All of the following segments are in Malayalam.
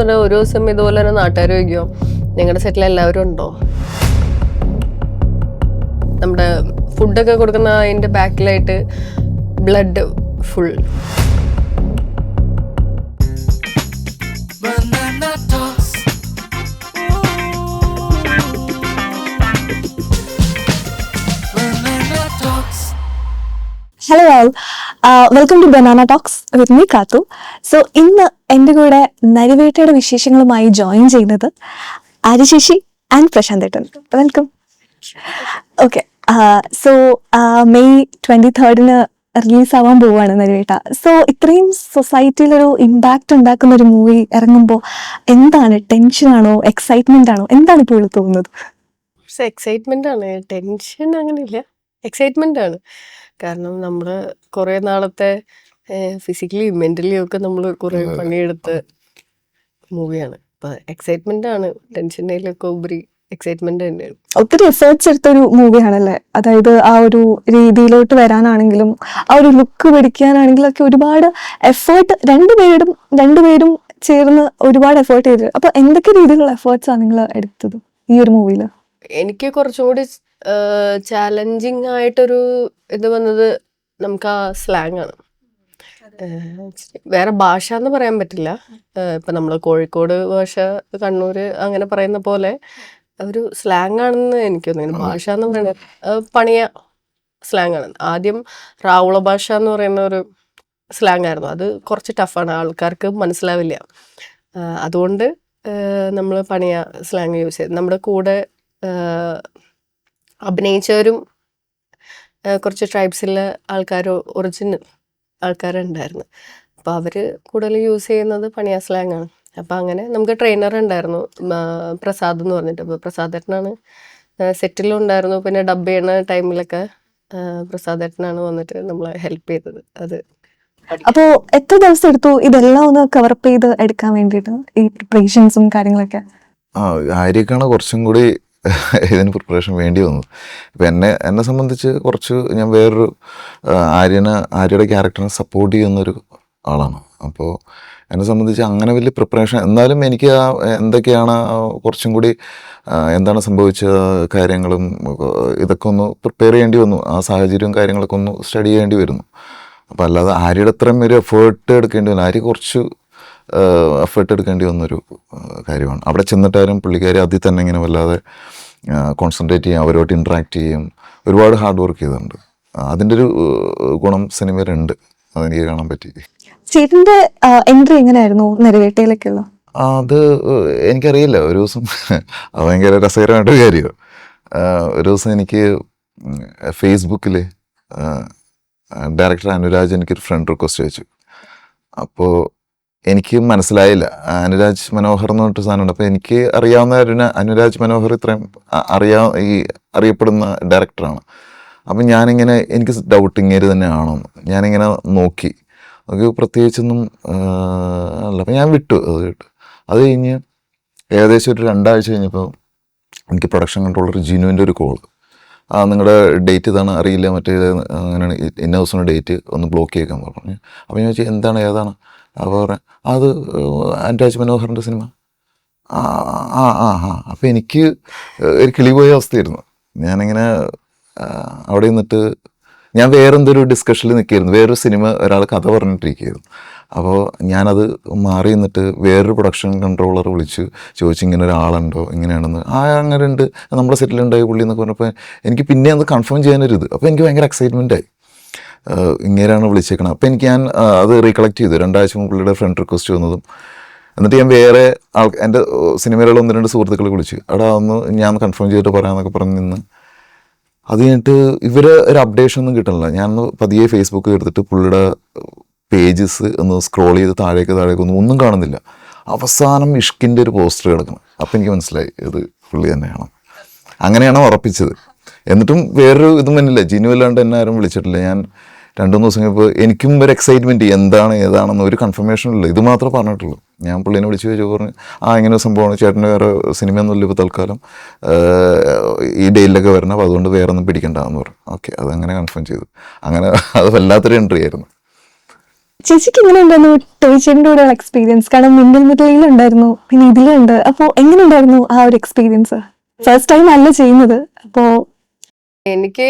ഒരു ദിവസം ഇതുപോലെ തന്നെ നാട്ടുകാർ ചോദിക്കുമോ നിങ്ങളുടെ സെറ്റിൽ എല്ലാവരും ഉണ്ടോ? നമ്മുടെ ഫുഡൊക്കെ കൊടുക്കുന്ന അതിൻ്റെ ബാക്കിലായിട്ട് blood full. Hello all, welcome to banana talks with me Kathu. So ഇന്ന് എൻ്റെ കൂടെ നരിവേട്ടയുടെ വിശേഷങ്ങളുമായി ജോയിൻ ചെയ്യുന്നത് ആര്യശേഷി ആൻഡ് പ്രശാന്ത് ഏട്ടൻ. Welcome. Okay, so May 23 release ആവാൻ പോവുകയാണ് നരിവേട്ട. സോ ഇത്രയും സൊസൈറ്റിയിലൊരു ഇമ്പാക്റ്റ് ഉണ്ടാക്കുന്ന ഒരു മൂവി ഇറങ്ങുമ്പോൾ എന്താണ്, ടെൻഷനാണോ എക്സൈറ്റ്മെന്റ് ആണോ, എന്താണ് ഇപ്പോൾ തോന്നുന്നത്? പക്ഷെ എക്സൈറ്റ്മെന്റ് ആണ്, ടെൻഷൻ അങ്ങനെയില്ല, എക്സൈറ്റ്മെന്റ് ആണ്. കാരണം നമ്മൾ കുറേ നാളത്തെ ഫിസിക്കലിയും മെന്റലിയും ഒക്കെ നമ്മൾ കുറേ പണിയെടുത്ത മൂവിയാണ്. അപ്പം എക്സൈറ്റ്മെന്റ് ആണ്, ടെൻഷനിലൊക്കെ ഉപരി എക്സൈറ്റ്മെന്റ് തന്നെയാണ്. ഒത്തിരി എഫേർട്സ് എടുത്തൊരു മൂവിയാണല്ലേ. അതായത് ആ ഒരു രീതിയിലോട്ട് വരാനാണെങ്കിലും ആ ഒരു ലുക്ക് പിടിക്കാനാണെങ്കിലും ഒക്കെ ഒരുപാട് എഫേർട്ട് രണ്ടുപേരും ചേർന്ന് ഒരുപാട് എഫേർട്ട് ചെയ്തത്. അപ്പൊ എന്തൊക്കെ രീതിയിലുള്ള എഫേർട്സാണ് നിങ്ങൾ എടുത്തത് ഈ ഒരു മൂവിയിൽ? എനിക്ക് കുറച്ചും കൂടി ചാലഞ്ചിങ് ആയിട്ടൊരു ഇത് വന്നത് നമുക്ക് ആ സ്ലാങ് ആണ്. വേറെ ഭാഷ എന്ന് പറയാൻ പറ്റില്ല. ഇപ്പം നമ്മൾ കോഴിക്കോട് ഭാഷ, കണ്ണൂർ അങ്ങനെ പറയുന്ന പോലെ ഒരു സ്ലാങ് ആണെന്ന് എനിക്ക് തോന്നുന്നു. ഭാഷ എന്ന് പറയുന്നത് പണിയ സ്ലാങ് ആണ്. ആദ്യം റാവുള ഭാഷ എന്ന് പറയുന്ന ഒരു സ്ലാങ് ആയിരുന്നു. അത് കുറച്ച് ടഫാണ്, ആൾക്കാർക്ക് മനസ്സിലാവില്ല. അതുകൊണ്ട് നമ്മൾ പണിയ സ്ലാങ് യൂസ് ചെയ്ത് നമ്മുടെ കൂടെ അഭിനയിച്ചവരും കുറച്ച് ട്രൈബ്സിലെ ആൾക്കാർ, ഒറിജിനൽ ആൾക്കാരുണ്ടായിരുന്നു. അപ്പോൾ അവർ കൂടുതൽ യൂസ് ചെയ്യുന്നത് പണിയ സ്ലാങ് ആണ്. അപ്പം അങ്ങനെ നമുക്ക് ട്രെയിനർ ഉണ്ടായിരുന്നു, പ്രസാദ് എന്ന് പറഞ്ഞിട്ട്. അപ്പോൾ പ്രസാദേട്ടനാണ് സെറ്റിലും ഉണ്ടായിരുന്നു, പിന്നെ ഡബ് ചെയ്യുന്ന ടൈമിലൊക്കെ പ്രസാദേട്ടനാണ് വന്നിട്ട് നമ്മളെ ഹെൽപ്പ് ചെയ്തത്. അത് അപ്പോ എത്ര ദിവസം എടുത്തു ഇതെല്ലാം ഒന്ന് കവറപ്പ് ചെയ്ത് എടുക്കാൻ വേണ്ടിയിട്ട്, ഈ പ്രിപ്പറേഷൻസും കാര്യങ്ങളൊക്കെ? ആര്യക്കാണ് കുറച്ചും കൂടി ഇതിന് പ്രിപ്പറേഷൻ വേണ്ടി വന്നത്. ഇപ്പം എന്നെ സംബന്ധിച്ച് കുറച്ച് ഞാൻ വേറൊരു ആര്യയുടെ ക്യാരക്ടറിനെ സപ്പോർട്ട് ചെയ്യുന്നൊരു ആളാണ്. അപ്പോൾ എന്നെ സംബന്ധിച്ച് അങ്ങനെ വലിയ പ്രിപ്പറേഷൻ, എന്നാലും എനിക്ക് എന്തൊക്കെയാണ് കുറച്ചും കൂടി എന്താണ് സംഭവിച്ച കാര്യങ്ങളും ഇതൊക്കെ ഒന്ന് പ്രിപ്പയർ ചെയ്യേണ്ടി വന്നു. ആ സാഹചര്യവും കാര്യങ്ങളൊക്കെ ഒന്ന് സ്റ്റഡി ചെയ്യേണ്ടി വരുന്നു. അപ്പോൾ അല്ലാതെ ആര്യയുടെ അത്രയും ഒരു എഫേർട്ട് എടുക്കേണ്ടി വന്നു. ആര്യ കുറച്ച് എഫേർട്ട് എടുക്കേണ്ടി വന്നൊരു കാര്യമാണ്. അവിടെ ചെന്നിട്ടാരും പുള്ളിക്കാരി അതിൽ തന്നെ ഇങ്ങനെ വല്ലാതെ കോൺസെൻട്രേറ്റ് ചെയ്യും, അവരോട്ട് ഇൻട്രാക്ട് ചെയ്യും, ഒരുപാട് ഹാർഡ് വർക്ക് ചെയ്തിട്ടുണ്ട്. അതിൻ്റെ ഒരു ഗുണം സിനിമയിലുണ്ട്, അതെനിക്ക് കാണാൻ പറ്റി. ചേട്ടന്റെ എൻട്രി എങ്ങനെയായിരുന്നു നരിവേട്ടയിലേക്കുള്ള? അത് എനിക്കറിയില്ല. ഒരു ദിവസം അത് ഭയങ്കര രസകരമായിട്ടൊരു കാര്യമാണ്. ഒരു ദിവസം എനിക്ക് ഫേസ്ബുക്കിൽ ഡയറക്ടർ അനുരാജ് എനിക്കൊരു ഫ്രണ്ട് റിക്വസ്റ്റ് അയച്ചു. അപ്പോൾ എനിക്ക് മനസ്സിലായില്ല, അനുരാജ് മനോഹർ എന്ന് പറഞ്ഞിട്ട് സാധനമുണ്ട്. അപ്പോൾ എനിക്ക് അറിയാവുന്ന അനുരാജ് മനോഹർ ഇത്രയും അറിയപ്പെടുന്ന ഡയറക്ടറാണ്. അപ്പം ഞാനിങ്ങനെ എനിക്ക് ഡൗട്ടിങ്ങേര് തന്നെ ആണോന്ന് ഞാനിങ്ങനെ നോക്കി പ്രത്യേകിച്ചൊന്നും അല്ല. അപ്പം ഞാൻ വിട്ടു. അത് കഴിഞ്ഞ് ഏകദേശം ഒരു 2 ആഴ്ച കഴിഞ്ഞപ്പോൾ എനിക്ക് പ്രൊഡക്ഷൻ കൺട്രോളർ ജിനുവിൻ്റെ ഒരു കോള്, നിങ്ങളുടെ ഡേറ്റ് ഇതാണ്, അറിയില്ല, മറ്റേ അങ്ങനെയാണ്, ഇന്ന ദിവസമാണ് ഡേറ്റ്, ഒന്ന് ബ്ലോക്ക് ചെയ്യിക്കാൻ പറഞ്ഞു. അപ്പോൾ ഞാൻ ചോദിച്ചു എന്താണ്, ഏതാണ്? അപ്പോൾ പറയാം അത് അനുരാജ് മനോഹറിൻ്റെ സിനിമ. അപ്പോൾ എനിക്ക് ഒരു കിളിപോയ അവസ്ഥയായിരുന്നു. ഞാനിങ്ങനെ അവിടെ നിന്നിട്ട് ഞാൻ വേറെന്തൊരു ഡിസ്കഷനിൽ നിൽക്കുകയായിരുന്നു. വേറൊരു സിനിമ ഒരാൾ കഥ പറഞ്ഞിട്ടിരിക്കുകയായിരുന്നു. അപ്പോൾ ഞാനത് മാറി നിന്നിട്ട് വേറൊരു പ്രൊഡക്ഷൻ കൺട്രോളർ വിളിച്ച് ചോദിച്ചു ഇങ്ങനെ ഒരാളുണ്ടോ, ഇങ്ങനെയാണെന്ന്. അങ്ങനെ ഉണ്ട്, നമ്മുടെ സെറ്റിലുണ്ടായി പുള്ളി എന്നൊക്കെ പറഞ്ഞപ്പോൾ എനിക്ക് പിന്നെ അത് കൺഫേം ചെയ്യാനൊരിത്. അപ്പോൾ എനിക്ക് ഭയങ്കര എക്സൈറ്റ്മെൻറ്റായി, ഇങ്ങനെയാണ് വിളിച്ചേക്കണം. അപ്പോൾ ഞാൻ അത് റീകളക്ട് ചെയ്തു. 2 ആഴ്ച മുമ്പ് പുള്ളിയുടെ ഫ്രണ്ട് റിക്വസ്റ്റ് വന്നതും. എന്നിട്ട് ഞാൻ വേറെ എൻ്റെ സിനിമയിലുള്ള 1-2 സുഹൃത്തുക്കളെ വിളിച്ചു, അവിടെ ഒന്ന് ഞാൻ കൺഫേം ചെയ്തിട്ട് പറയാമെന്നൊക്കെ പറഞ്ഞ് നിന്ന്. അത് കഴിഞ്ഞിട്ട് ഇവരെ ഒരു അപ്ഡേഷൻ ഒന്നും കിട്ടണില്ല. ഞാൻ പതിയെ ഫേസ്ബുക്ക് എടുത്തിട്ട് പുള്ളിയുടെ പേജസ് ഒന്ന് സ്ക്രോൾ ചെയ്ത് താഴേക്ക് ഒന്നും കാണുന്നില്ല. അവസാനം ഇഷ്കിൻ്റെ ഒരു പോസ്റ്റർ കിടക്കണം. അപ്പം എനിക്ക് മനസ്സിലായി ഇത് പുള്ളി തന്നെയാണ്. അങ്ങനെയാണ് ഉറപ്പിച്ചത്. എന്നിട്ടും വേറൊരു ഇതും തന്നെയില്ല, ജിനു അല്ലാണ്ട് എന്നെ ആരും വിളിച്ചിട്ടില്ല. ഞാൻ 2-3 ദിവസം കഴിയുമ്പോൾ എനിക്കും ഒരു എക്സൈറ്റ്മെൻറ്റ്, ഏതാണെന്ന് ഒരു കൺഫർമേഷൻ ഇല്ല. ഇത് മാത്രമേ പറഞ്ഞിട്ടുള്ളൂ. ഞാൻ പുള്ളീനെ വിളിച്ച് ചോദിച്ചു, പറഞ്ഞു ഇങ്ങനെ ഒരു സംഭവമാണ്, ചേട്ടൻ്റെ വേറെ സിനിമയൊന്നുമില്ല ഇപ്പോൾ തൽക്കാലം, ഈ ഡേയിലൊക്കെ വരണം, അപ്പോൾ അതുകൊണ്ട് വേറെ ഒന്നും പിടിക്കണ്ടെന്ന് പറഞ്ഞു. ഓക്കെ, അതങ്ങനെ കൺഫേം ചെയ്തു. അങ്ങനെ അത് വല്ലാത്തൊരു എൻട്രി ആയിരുന്നു. ചേച്ചിക്ക് എങ്ങനെ ഉണ്ടായിരുന്നു ടോയ്ച്ചേന്റെ കൂടെയുള്ള എക്സ്പീരിയൻസ്? കാരണം മിന്നൽ മുരളിയിലുണ്ടായിരുന്നു, പിന്നെ ഇതിലുണ്ട്. അപ്പോ എങ്ങനെ ഉണ്ടായിരുന്നു ആ ഒരു എക്സ്പീരിയൻസ്? ഫസ്റ്റ് ടൈം അല്ല ചെയ്യുന്നത്, അപ്പോ എനിക്ക്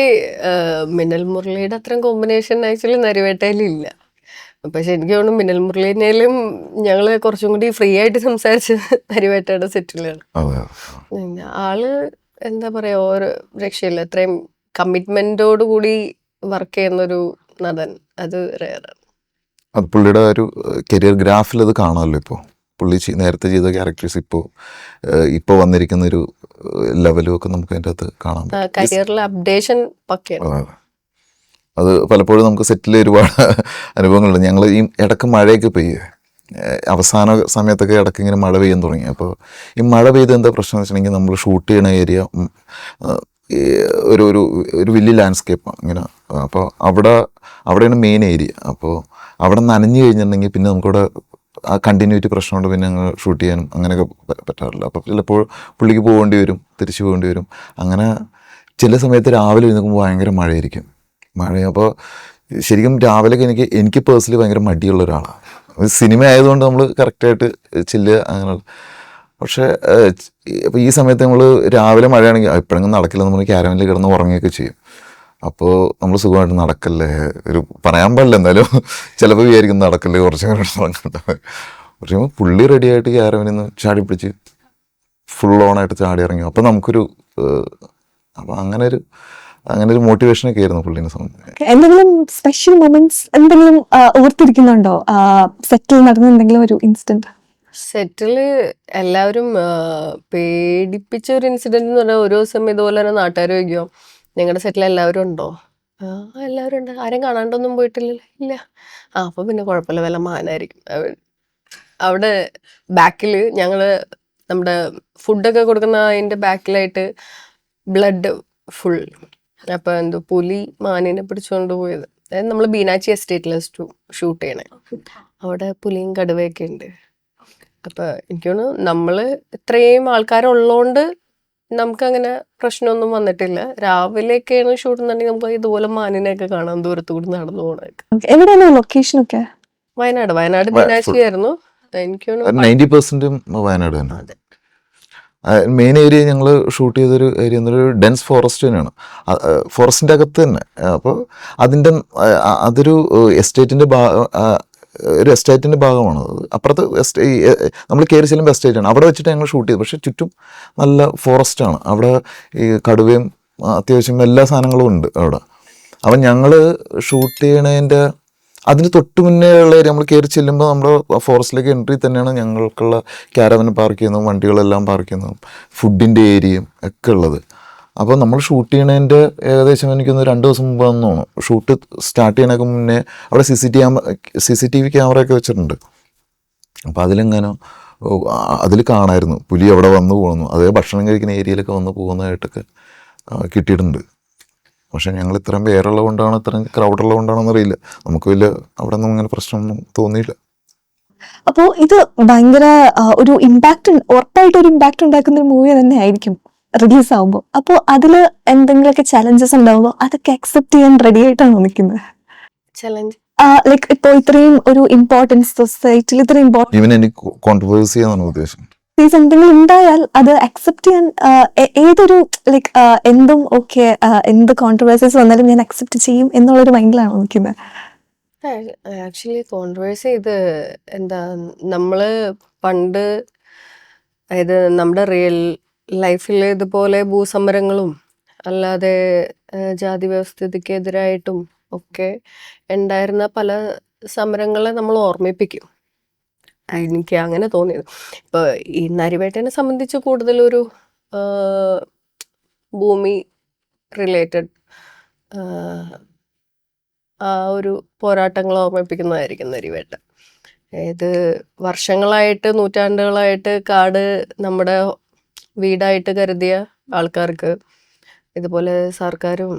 മിന്നൽ മുരളിയുടെ അത്രയും കോമ്പിനേഷൻ ആക്ച്വലി നരിവേട്ടയിലില്ല. പക്ഷെ എനിക്ക് തോന്നുന്നു മിന്നൽ മുരളീനേലും ഞങ്ങള് കുറച്ചും കൂടി ഫ്രീ ആയിട്ട് സംസാരിച്ചത് നരിവേട്ടയുടെ സെറ്റിലാണ്. അതെ ആള് എന്താ പറയാ, ഓരോ രക്ഷയില്ല. അത്രയും കമ്മിറ്റ്മെന്റോട് കൂടി വർക്ക് ചെയ്യുന്നൊരു നടൻ, അത് റെയറാണ്. അത് പുള്ളിയുടെ ഒരു കരിയർ ഗ്രാഫിൽ അത് കാണാമല്ലോ. ഇപ്പോൾ പുള്ളി നേരത്തെ ചെയ്ത ക്യാരക്ടേഴ്സ് ഇപ്പോൾ വന്നിരിക്കുന്ന ഒരു ലെവലും ഒക്കെ നമുക്ക് അതിൻ്റെ അകത്ത് കാണാൻ പറ്റും. കരിയറിലെ അപ്ഡേഷൻ പക്കയാണ്. അതെ. അത് പലപ്പോഴും നമുക്ക് സെറ്റിൽ ഒരുപാട് അനുഭവങ്ങളുണ്ട്. ഞങ്ങൾ ഈ ഇടയ്ക്ക് മഴയൊക്കെ പെയ്യുക, അവസാന സമയത്തൊക്കെ ഇടയ്ക്ക് ഇങ്ങനെ മഴ പെയ്യാൻ തുടങ്ങി. അപ്പോൾ ഈ മഴ പെയ്ത് എന്താ പ്രശ്നം എന്ന് വെച്ചിട്ടുണ്ടെങ്കിൽ നമ്മൾ ഷൂട്ട് ചെയ്യണ ഏരിയ ഒരു ഒരു ഒരു വലിയ ലാൻഡ്സ്കേപ്പാണ് ഇങ്ങനെ. അപ്പോൾ അവിടെയാണ് മെയിൻ ഏരിയ. അപ്പോൾ അവിടെ നനഞ്ഞു കഴിഞ്ഞിട്ടുണ്ടെങ്കിൽ പിന്നെ നമുക്കവിടെ ആ കണ്ടിന്യൂറ്റി പ്രശ്നമുണ്ട്. പിന്നെ ഞങ്ങൾ ഷൂട്ട് ചെയ്യാനും അങ്ങനെയൊക്കെ പറ്റാറില്ല. അപ്പോൾ ചിലപ്പോൾ പുള്ളിക്ക് പോകേണ്ടി വരും, തിരിച്ചു പോകേണ്ടി വരും. അങ്ങനെ ചില സമയത്ത് രാവിലെ എഴുന്നേൽക്കുമ്പോൾ ഭയങ്കര മഴയായിരിക്കും. അപ്പോൾ ശരിക്കും രാവിലെയൊക്കെ എനിക്ക് പേഴ്സണലി ഭയങ്കര മടിയുള്ള ഒരാളാണ്. സിനിമ ആയതുകൊണ്ട് നമ്മൾ കറക്റ്റായിട്ട് ചില്ലുക അങ്ങനെ. പക്ഷേ അപ്പോൾ ഈ സമയത്ത് നമ്മൾ രാവിലെ മഴയാണെങ്കിൽ എപ്പോഴെങ്കിലും നടക്കില്ല, നമ്മൾ ക്യാരവനിൽ കിടന്ന് ഉറങ്ങുകയൊക്കെ ചെയ്യും. അപ്പോൾ നമ്മൾ സുഖമായിട്ട് നടക്കല്ലേ, ഒരു പറയാൻ പാടില്ല, എന്തായാലും ചിലപ്പോൾ വിചാരിക്കും നടക്കല്ലേ കുറച്ച് നേരം ഉറങ്ങണ്ട. പക്ഷേ പുള്ളി റെഡിയായിട്ട് ക്യാരവനിൽ നിന്ന് ചാടി പിടിച്ച് ഫുൾ ഓണായിട്ട് ചാടി ഇറങ്ങി. അപ്പോൾ നമുക്കൊരു അപ്പോൾ അങ്ങനെ ഒരു മോട്ടിവേഷനൊക്കെ ആയിരുന്നു പുള്ളിനെ സംബന്ധിച്ച്. എന്തെങ്കിലും സ്പെഷ്യൽ മൊമെന്റ്സ് എന്തെങ്കിലും ഓർത്തിരിക്കുന്നുണ്ടോ സെറ്റിൽ നടന്ന എന്തെങ്കിലും ഒരു ഇൻസിഡന്റ്? സെറ്റില് എല്ലാവരും പേടിപ്പിച്ച ഒരു ഇൻസിഡന്റ് എന്ന് പറഞ്ഞാൽ, ഒരു ദിവസം ഇതുപോലെ തന്നെ നാട്ടുകാർ ചോദിക്കുമോ നിങ്ങളുടെ സെറ്റിൽ എല്ലാവരും ഉണ്ടോ? എല്ലാവരും ഉണ്ട്. ആരും കാണാണ്ടൊന്നും പോയിട്ടില്ലല്ലോ. ഇല്ല. അപ്പൊ പിന്നെ കുഴപ്പമില്ല, വല്ല മാനായിരിക്കും. അവിടെ ബാക്കിൽ ഞങ്ങള് നമ്മുടെ ഫുഡൊക്കെ കൊടുക്കുന്ന അതിന്റെ ബാക്കിലായിട്ട് ബ്ലഡ് ഫുൾ. അപ്പൊ എന്തോ പുലി മാനിനെ പിടിച്ചുകൊണ്ട് പോയത്. അതായത് നമ്മൾ ബീനാച്ചി എസ്റ്റേറ്റിലെ ഷൂട്ട് ചെയ്യണേ. അവിടെ പുലിയും കടുവയൊക്കെ ഉണ്ട്. അപ്പൊ എനിക്ക് തോന്നുന്നു നമ്മള് ഇത്രയും ആൾക്കാരുള്ളോണ്ട് നമുക്കങ്ങനെ പ്രശ്നമൊന്നും വന്നിട്ടില്ല. രാവിലെയൊക്കെയാണ് ഷൂട്ട് എന്നുണ്ടെങ്കിൽ നമുക്ക് ഇതുപോലെ മാനിനെയൊക്കെ കാണാം ദൂരത്തു കൂടി നടന്നു പോകണൊക്കെ. എവിടെയാണ് ലൊക്കേഷൻ ഒക്കെ? വയനാട് ബീനാച്ചി ആയിരുന്നു. എനിക്ക് തോന്നുന്നു 90% വയനാട് തന്നെ. മെയിൻ ഏരിയ ഞങ്ങൾ ഷൂട്ട് ചെയ്തൊരു ഏരിയ എന്നൊരു ഡെൻസ് ഫോറസ്റ്റ് തന്നെയാണ്. ഫോറസ്റ്റിൻ്റെ അകത്ത് തന്നെ. അപ്പോൾ അതൊരു എസ്റ്റേറ്റിൻ്റെ ഒരു എസ്റ്റേറ്റിൻ്റെ ഭാഗമാണ്. അപ്പുറത്ത് നമ്മൾ കയറി ചെല്ലുമ്പോൾ എസ്റ്റേറ്റാണ്. അവിടെ വെച്ചിട്ട് ഞങ്ങൾ ഷൂട്ട് ചെയ്തു. പക്ഷേ ചുറ്റും നല്ല ഫോറസ്റ്റാണ്. അവിടെ ഈ കടുവയും അത്യാവശ്യം എല്ലാ സാധനങ്ങളും ഉണ്ട് അവിടെ. അപ്പം ഞങ്ങൾ ഷൂട്ട് ചെയ്യണതിൻ്റെ അതിന് തൊട്ട് മുന്നേ ഉള്ള ഏരിയ നമ്മൾ കയറി ചെല്ലുമ്പോൾ നമ്മുടെ ഫോറസ്റ്റിലേക്ക് എൻട്രി തന്നെയാണ് ഞങ്ങൾക്കുള്ള ക്യാരവൻ പാർക്ക് ചെയ്യുന്നതും വണ്ടികളെല്ലാം പാർക്ക് ചെയ്യുന്നതും ഫുഡിൻ്റെ ഏരിയയും ഒക്കെ ഉള്ളത്. അപ്പോൾ നമ്മൾ ഷൂട്ട് ചെയ്യണതിൻ്റെ ഏകദേശം എനിക്കൊന്ന് 2 ദിവസം മുമ്പ് തോന്നുന്നു. ഷൂട്ട് സ്റ്റാർട്ട് ചെയ്യണതിന് മുന്നേ അവിടെ CCTV ക്യാമറയൊക്കെ വെച്ചിട്ടുണ്ട്. അപ്പോൾ അതിൽ കാണായിരുന്നു പുലി അവിടെ വന്നു പോകുന്നു. അതേ ഭക്ഷണം കഴിക്കുന്ന ഏരിയയിലൊക്കെ വന്ന് പോകുന്നതായിട്ടൊക്കെ കിട്ടിയിട്ടുണ്ട്. പക്ഷേ ഞങ്ങൾ ഇത്രയും പേരുള്ളത് കൊണ്ടാണ്, ഇത്രയും ക്രൗഡുള്ളത് കൊണ്ടാണെന്ന് അറിയില്ല. നമുക്ക് വലിയ അവിടെ ഒന്നും അങ്ങനെ പ്രശ്നമൊന്നും തോന്നിയില്ല. അപ്പോൾ ഇത് ഭയങ്കര ഒരു ഇമ്പാക്ട്, ഉറപ്പായിട്ടൊരു ഇമ്പാക്ട് ഉണ്ടാക്കുന്ന ഒരു മൂവി തന്നെ ആയിരിക്കും റിലീസ് ആകുമ്പോൾ. അപ്പോൾ അതിൽ എന്തെങ്കിലുമൊക്കെ ചലഞ്ചസ് ഉണ്ടാവുമ്പോൾ അതൊക്കെ അക്സെപ്റ്റ് ചെയ്യാൻ റെഡി ആയിട്ടാണ് നിൽക്കുന്നത്? ചലഞ്ച് ലൈക്ക് ഇപ്പോൾ ഇത്രയും ഒരു ഇമ്പോർട്ടൻസ് സൊസൈറ്റിയിൽ ഇത്രയും ഇമ്പോർട്ടൻസ് ഈവൻ എനിക്ക് കോൺട്രവേഴ്സി എന്നാണ് ഉദ്ദേശം. എന്തെങ്കിലും ഉണ്ടായാൽ അത് അക്സെപ്റ്റ് ചെയ്യാൻ ഏതൊരു ലൈക്ക് എന്തും ഓക്കെ, എന്ത് കോൺട്രവേഴ്സീസ് വന്നാലും ഞാൻ അക്സെപ്റ്റ് ചെയ്യും എന്നുള്ളൊരു മൈൻഡിലാണ് നിൽക്കുന്നത്. ആക്ച്വലി കോൺട്രവേഴ്സി ഇത് എന്താ, നമ്മള് പണ്ട്, അതായത് നമ്മുടെ റിയൽ ലൈഫിൽ ഇതുപോലെ ഭൂസമരങ്ങളും അല്ലാതെ ജാതി വ്യവസ്ഥിതിക്കെതിരായിട്ടും ഒക്കെ ഉണ്ടായിരുന്ന പല സമരങ്ങളെ നമ്മൾ ഓർമ്മിപ്പിക്കും. എനിക്ക് അങ്ങനെ തോന്നിയത്. ഇപ്പൊ ഈ നരിവേട്ടനെ സംബന്ധിച്ച് കൂടുതലൊരു ഭൂമി റിലേറ്റഡ് ആ ഒരു പോരാട്ടങ്ങൾ ഓർമ്മിപ്പിക്കുന്നതായിരിക്കും നരിവേട്ട. അതായത് വർഷങ്ങളായിട്ട്, നൂറ്റാണ്ടുകളായിട്ട് കാട് നമ്മുടെ വീടായിട്ട് കരുതിയ ആൾക്കാർക്ക് ഇതുപോലെ സർക്കാരും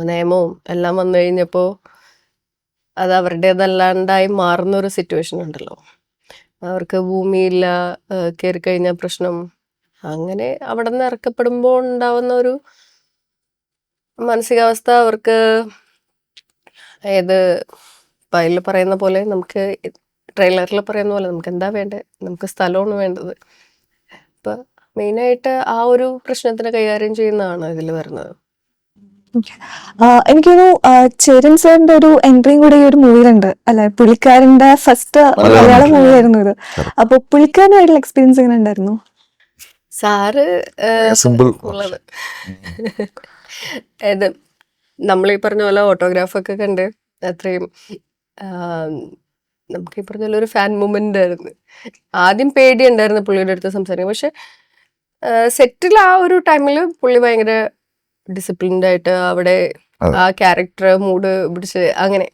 നിയമവും എല്ലാം വന്നു കഴിഞ്ഞപ്പോൾ അത് അവരുടേതല്ലാണ്ടായി മാറുന്നൊരു സിറ്റുവേഷൻ ഉണ്ടല്ലോ. അവർക്ക് ഭൂമിയില്ല, കയറിക്കഴിഞ്ഞ പ്രശ്നം, അങ്ങനെ അവിടെ നിന്ന് ഇറക്കപ്പെടുമ്പോൾ ഉണ്ടാവുന്ന ഒരു മാനസികാവസ്ഥ അവർക്ക്, അതായത് ഇപ്പം അതിൽ പറയുന്ന പോലെ നമുക്ക് ട്രെയിലറിൽ പറയുന്ന പോലെ നമുക്ക് എന്താ വേണ്ടത്, നമുക്ക് സ്ഥലമാണ് വേണ്ടത്. ഇപ്പം മെയിനായിട്ട് ആ ഒരു പ്രശ്നത്തിനെ കൈകാര്യം ചെയ്യുന്നതാണ് ഇതിൽ വരുന്നത്. എനിക്ക് തോന്നുന്നു ചേരൻ സാറിന്റെ ഒരു എൻട്രിയും കൂടെ ഈ ഒരു മൂവിയിലുണ്ട് അല്ലെ, പുള്ളിക്കാരന്റെ ഫസ്റ്റ് മലയാള മൂവി ആയിരുന്നു ഇത്. അപ്പൊ പുള്ളിക്കാരനായിട്ടുള്ള എക്സ്പീരിയൻസ് എങ്ങനെ ഉണ്ടായിരുന്നു? സാറ് സിമ്പിൾ ഉള്ളത് ഇത് നമ്മളീ പറഞ്ഞ പോലെ ഓട്ടോഗ്രാഫൊക്കെ കണ്ട് അത്രയും നമുക്ക് ഈ പറഞ്ഞ പോലെ ഒരു ഫാൻ മൂമെന്റ് ആയിരുന്നു. ആദ്യം പേടിയുണ്ടായിരുന്നു പുള്ളിയുടെ അടുത്ത് സംസാരിക്കാൻ, പക്ഷെ സെറ്റിൽ ആ ഒരു ടൈമിൽ പുള്ളി ഭയങ്കര ഡിസിപ്ലിൻഡ് ആയിട്ട് അവിടെ ആ ക്യാരക്ടർ മൂഡ് പിടിച്ച് അങ്ങനെ.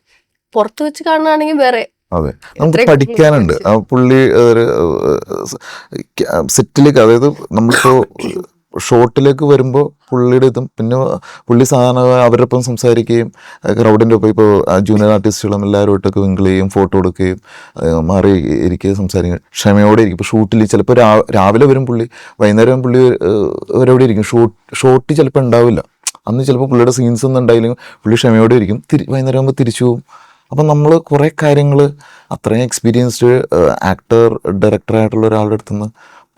പുറത്ത് വെച്ച് കാണുകയാണെങ്കിൽ വേറെ അതെ, നമുക്ക് പഠിക്കാനുണ്ട്. ആ പുള്ളി ഒരു സെറ്റിലേക്ക്, അതായത് നമ്മളിപ്പോ ഷോട്ടിലേക്ക് വരുമ്പോൾ പുള്ളിയുടെ ഇതും, പിന്നെ പുള്ളി സാധാരണ അവരുടെ ഒപ്പം സംസാരിക്കുകയും ക്രൗഡിൻ്റെ ഒപ്പം ഇപ്പോൾ ജൂനിയർ ആർട്ടിസ്റ്റുകളും എല്ലാവരുമായിട്ടൊക്കെ വിങ്കിൾ ചെയ്യും, ഫോട്ടോ എടുക്കുകയും മാറി ഇരിക്കുകയും സംസാരിക്കും, ക്ഷമയോടെ ഇരിക്കും. ഇപ്പോൾ ഷൂട്ടിൽ ചിലപ്പോൾ രാവിലെ വരും പുള്ളി, വൈകുന്നേരം പുള്ളി അവരവിടെ ഇരിക്കും. ഷോട്ട് ചിലപ്പോൾ ഉണ്ടാവില്ല, അന്ന് ചിലപ്പോൾ പുള്ളിയുടെ സീൻസ് ഒന്നും ഉണ്ടായില്ലെങ്കിൽ പുള്ളി ക്ഷമയോടെ ഇരിക്കും, വൈകുന്നേരം ആകുമ്പോൾ തിരിച്ചു പോകും. അപ്പം നമ്മൾ കുറേ കാര്യങ്ങൾ അത്രയും എക്സ്പീരിയൻസ്ഡ് ആക്ടർ ഡയറക്ടറായിട്ടുള്ള ഒരാളുടെ അടുത്ത് നിന്ന്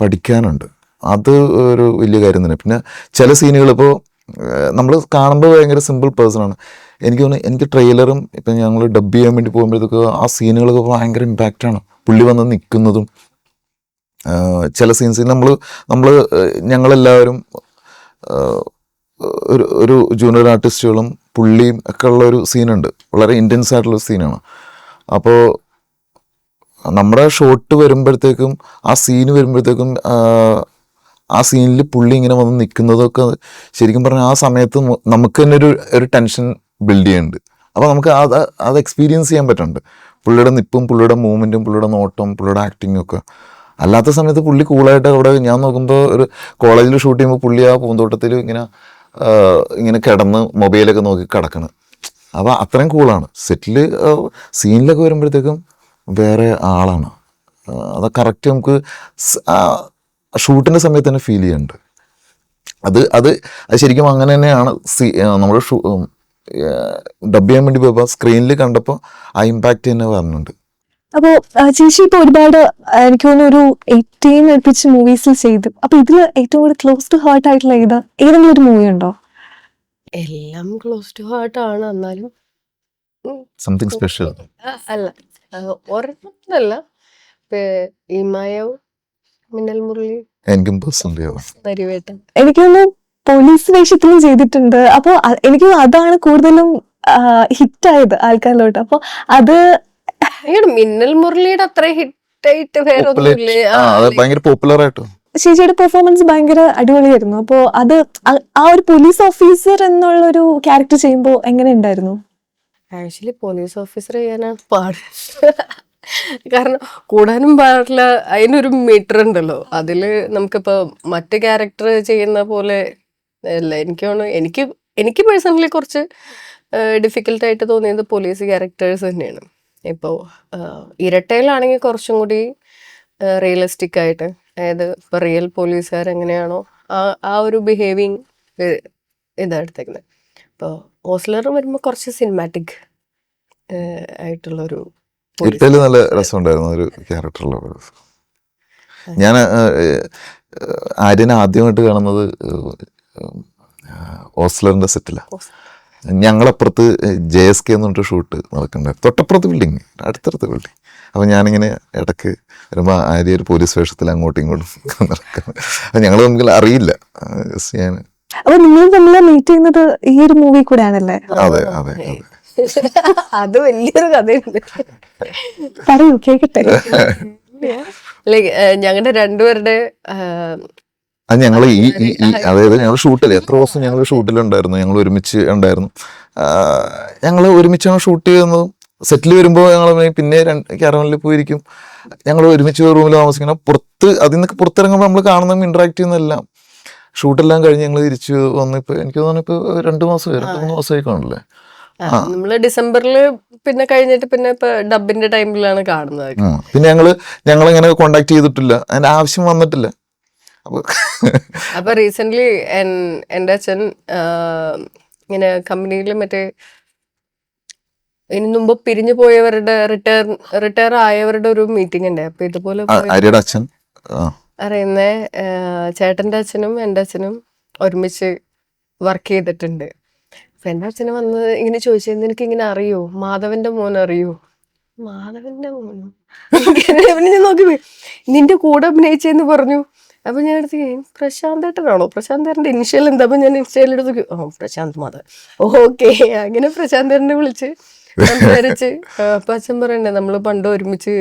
പഠിക്കാനുണ്ട്. അത് ഒരു വലിയ കാര്യം തന്നെ. പിന്നെ ചില സീനുകൾ ഇപ്പോൾ നമ്മൾ കാണുമ്പോൾ ഭയങ്കര സിമ്പിൾ പേഴ്സണാണ്. എനിക്ക് തോന്നുന്നു, എനിക്ക് ട്രെയിലറും ഇപ്പം ഞങ്ങൾ ഡബ് ചെയ്യാൻ വേണ്ടി പോകുമ്പോഴത്തേക്ക് ആ സീനുകളൊക്കെ ഭയങ്കര ഇമ്പാക്റ്റാണ്. പുള്ളി വന്ന് നിൽക്കുന്നതും ചില സീൻസ് ഞങ്ങളെല്ലാവരും ഒരു ജൂനിയർ ആർട്ടിസ്റ്റുകളും പുള്ളിയും ഒക്കെ ഉള്ള ഒരു സീനുണ്ട്, വളരെ ഇൻറ്റൻസ് ആയിട്ടുള്ള സീനാണ്. അപ്പോൾ നമ്മുടെ ഷോട്ട് വരുമ്പോഴത്തേക്കും ആ സീന് വരുമ്പോഴത്തേക്കും ആ സീനിൽ പുള്ളി ഇങ്ങനെ വന്ന് നിൽക്കുന്നതൊക്കെ ശരിക്കും പറഞ്ഞാൽ ആ സമയത്ത് നമുക്ക് തന്നെ ഒരു ടെൻഷൻ ബിൽഡ് ചെയ്യുന്നുണ്ട്. അപ്പോൾ നമുക്ക് അത് എക്സ്പീരിയൻസ് ചെയ്യാൻ പറ്റുന്നുണ്ട്. പുള്ളിയുടെ നിപ്പും പുള്ളിയുടെ മൂവ്മെൻറ്റും പുള്ളിയുടെ നോട്ടം പുള്ളിയുടെ ആക്ടിങ്ങും ഒക്കെ. അല്ലാത്ത സമയത്ത് പുള്ളി കൂളായിട്ട് അവിടെ, ഞാൻ നോക്കുമ്പോൾ ഒരു കോളേജിൽ ഷൂട്ട് ചെയ്യുമ്പോൾ പുള്ളി ആ പൂന്തോട്ടത്തിൽ ഇങ്ങനെ കിടന്ന് മൊബൈലൊക്കെ നോക്കി കിടക്കണം. അപ്പോൾ അത്രയും കൂളാണ്. സെറ്റിൽ സീനിലൊക്കെ വരുമ്പോഴത്തേക്കും വേറെ ആളാണ്. അത് കറക്റ്റ് നമുക്ക് ഷൂട്ടിൻ്റെ സമയത്ത് തന്നെ ഫീൽ ചെയ്യുന്നുണ്ട്. അത് ശരിക്കും അങ്ങനെ തന്നെയാണ്. നമ്മൾ ഡബ് ചെയ്യാൻ വേണ്ടി പോയപ്പോൾ സ്ക്രീനിൽ കണ്ടപ്പോൾ ആ ഇമ്പാക്റ്റ് തന്നെ വരുന്നുണ്ട്. അപ്പോ ചേച്ചി ഇപ്പൊ ഒരുപാട് എനിക്ക് തോന്നുന്നു ഒരു 18 അടുപ്പിച്ച് മൂവീസിൽ ചെയ്തു. അപ്പൊ ഇതില് ഏറ്റവും കൂടുതൽ ക്ലോസ് ടു ഹാർട്ട് ആയിട്ടുള്ള ഏതെങ്കിലും ഒരു മൂവി ഉണ്ടോ? എല്ലാം ക്ലോസ് ടു ഹാർട്ട് ആണ്. എന്നാലും സംതിങ് സ്പെഷ്യൽ അല്ല, ഒരെണ്ണല്ല. ഇമായോ, മിന്നൽ മുരളി, എനിക്കും പേഴ്സണലി നരിവേട്ടൻ. എനിക്ക് തോന്നുന്നു പോലീസ് വേഷത്തിലും ചെയ്തിട്ടുണ്ട്. അപ്പൊ എനിക്ക് തോന്നുന്നു അതാണ് കൂടുതലും ഹിറ്റായത് ആൾക്കാരിലോട്ട്. അപ്പൊ അത് മിന്നൽ മുരളിയുടെ അത്ര ഹിറ്റായിട്ട് വേറെ ഒന്നുമില്ല. ഭയങ്കര പോപ്പുലർ ആയിട്ട് ചേച്ചിയുടെ പെർഫോമൻസ് ഭയങ്കര അടിപൊളിയായിരുന്നു. അപ്പോൾ അത് ആ ഒരു പോലീസ് ഓഫീസർ എന്നുള്ള ഒരു ക്യാരക്ടർ ചെയ്യുമ്പോൾ എങ്ങനെ ഉണ്ടായിരുന്നു? ആക്ച്വലി പോലീസ് ഓഫീസർ ചെയ്യാനാണ് പാട്. കാരണം കൂടാനും പാടില്ല, അതിനൊരു മീറ്റർ ഉണ്ടല്ലോ. അതില് നമുക്കിപ്പോ മറ്റ് ക്യാരക്ടർ ചെയ്യുന്ന പോലെ അല്ല. എനിക്ക് പേഴ്സണലി കുറച്ച് ഡിഫിക്കൽട്ടായിട്ട് തോന്നിയത് പോലീസ് ക്യാരക്ടേഴ്സ് തന്നെയാണ്. ഇപ്പോൾ ഇരട്ടയിലാണെങ്കിൽ കുറച്ചും കൂടി റിയലിസ്റ്റിക് ആയിട്ട്, അതായത് ഇപ്പോൾ റിയൽ പോലീസുകാർ എങ്ങനെയാണോ ആ ഒരു ബിഹേവിങ് ഇതാണ് എടുത്തേക്കുന്നത്. ഇപ്പോൾ ഓസ്ലർ വരുമ്പോൾ കുറച്ച് സിനിമാറ്റിക് ആയിട്ടുള്ളൊരു ഇരട്ടയില് നല്ല രസമുണ്ടായിരുന്നു ഒരു ക്യാരക്ടറുള്ള. ഞാൻ ആര്യനെ ആദ്യമായിട്ട് കാണുന്നത് ഓസ്ലറിൻ്റെ സെറ്റിലാണ്. ഞങ്ങളപ്പുറത്ത് JSK എന്ന് പറഞ്ഞിട്ട് ഷൂട്ട് നടക്കുന്നുണ്ടായിരുന്നു, തൊട്ടപ്പുറത്ത് ബിൽഡിങ്, അടുത്തടുത്ത് ബിൽഡിങ്. അപ്പോൾ ഞാനിങ്ങനെ ഇടയ്ക്ക് വരുമ്പോൾ ആര്യ ഒരു പോലീസ് വേഷത്തിൽ അങ്ങോട്ടും ഇങ്ങോട്ടും നടക്കുന്നത്. അപ്പം ഞങ്ങൾ തമ്മിൽ അറിയില്ല. ഞാൻ അപ്പൊ നിങ്ങൾ തമ്മിൽ മീറ്റ് ചെയ്യുന്നത് ഈ ഒരു മൂവി കൂടെ ആണല്ലേ? അതെ അതെ അതെ. അത് വലിയൊരു കഥയുണ്ട്, പറയൂ കേക്കട്ടെ. ലൈക്ക് ഞങ്ങളുടെ രണ്ടുപേരുടെ അത് ഞങ്ങൾ അതായത് ഞങ്ങൾ ഷൂട്ടിൽ എത്ര ദിവസം ഞങ്ങൾ ഷൂട്ടിലുണ്ടായിരുന്നു, ഞങ്ങൾ ഒരുമിച്ച് ഉണ്ടായിരുന്നു. ഞങ്ങൾ ഒരുമിച്ചാണ് ഷൂട്ട് ചെയ്യുന്നതും. സെറ്റിൽ വരുമ്പോൾ ഞങ്ങൾ പിന്നെ ക്യാരവനിൽ പോയിരിക്കും, ഞങ്ങൾ ഒരുമിച്ച് റൂമിൽ താമസിക്കണം. അതിൽ നിന്നൊക്കെ പുറത്തിറങ്ങുമ്പോൾ നമ്മൾ കാണുന്നതും ഇൻട്രാക്ട് ചെയ്യുന്നതെല്ലാം. ഷൂട്ടെല്ലാം കഴിഞ്ഞ് ഞങ്ങൾ തിരിച്ച് വന്നിപ്പോൾ എനിക്ക് തോന്നുന്നു ഇപ്പോൾ 2 മാസമായി കാണില്ലേ. നമ്മള് ഡിസംബറിൽ പിന്നെ കഴിഞ്ഞിട്ട് പിന്നെ ഇപ്പൊ ഡബിന്റെ ടൈമിലാണ് കാണുന്നത്. പിന്നെ ഞങ്ങളിങ്ങനെ കോണ്ടാക്ട് ചെയ്തിട്ടില്ല, അതിന്റെ ആവശ്യം വന്നിട്ടില്ല. അപ്പൊ റീസെന്റ് എൻ്റെ അച്ഛൻ ഇങ്ങനെ കമ്പനിയിൽ മറ്റേ ഇതിനു മുമ്പ് പിരിഞ്ഞു പോയവരുടെ റിട്ടയർ ആയവരുടെ ഒരു മീറ്റിംഗ് ഉണ്ട്. അപ്പൊ ഇതുപോലെ ആര്യയുടെ അച്ഛൻ അറിയുന്ന ചേട്ടന്റെ അച്ഛനും എൻ്റെ അച്ഛനും ഒരുമിച്ച് വർക്ക് ചെയ്തിട്ടുണ്ട്. അപ്പൊ എൻ്റെ അച്ഛന് വന്ന് ഇങ്ങനെ ചോദിച്ചു, നിനക്ക് ഇങ്ങനെ അറിയോ, മാധവന്റെ മോൻ അറിയോ? മാധവന്റെ മോനോ? ഞാൻ നോക്കി നിന്റെ കൂടെ അഭിനയിച്ചെന്ന് പറഞ്ഞു. അപ്പൊ ഞാൻ എടുത്ത് പ്രശാന്തേട്ടനാണോ, പ്രശാന്തേട്ടന്റെ ഇനിഷ്യൽ എന്താ? അപ്പൊ ഞാൻ ഇൻസ്റ്റയിൽ എടുത്ത് പ്രശാന്ത് മാധവൻ, ഓക്കെ. അങ്ങനെ പ്രശാന്തേട്ടനെ വിളിച്ച് സംസാരിച്ച് അപ്പൊ അച്ഛൻ പറയണ്ടേ, നമ്മള് പണ്ട് ഒരുമിച്ച്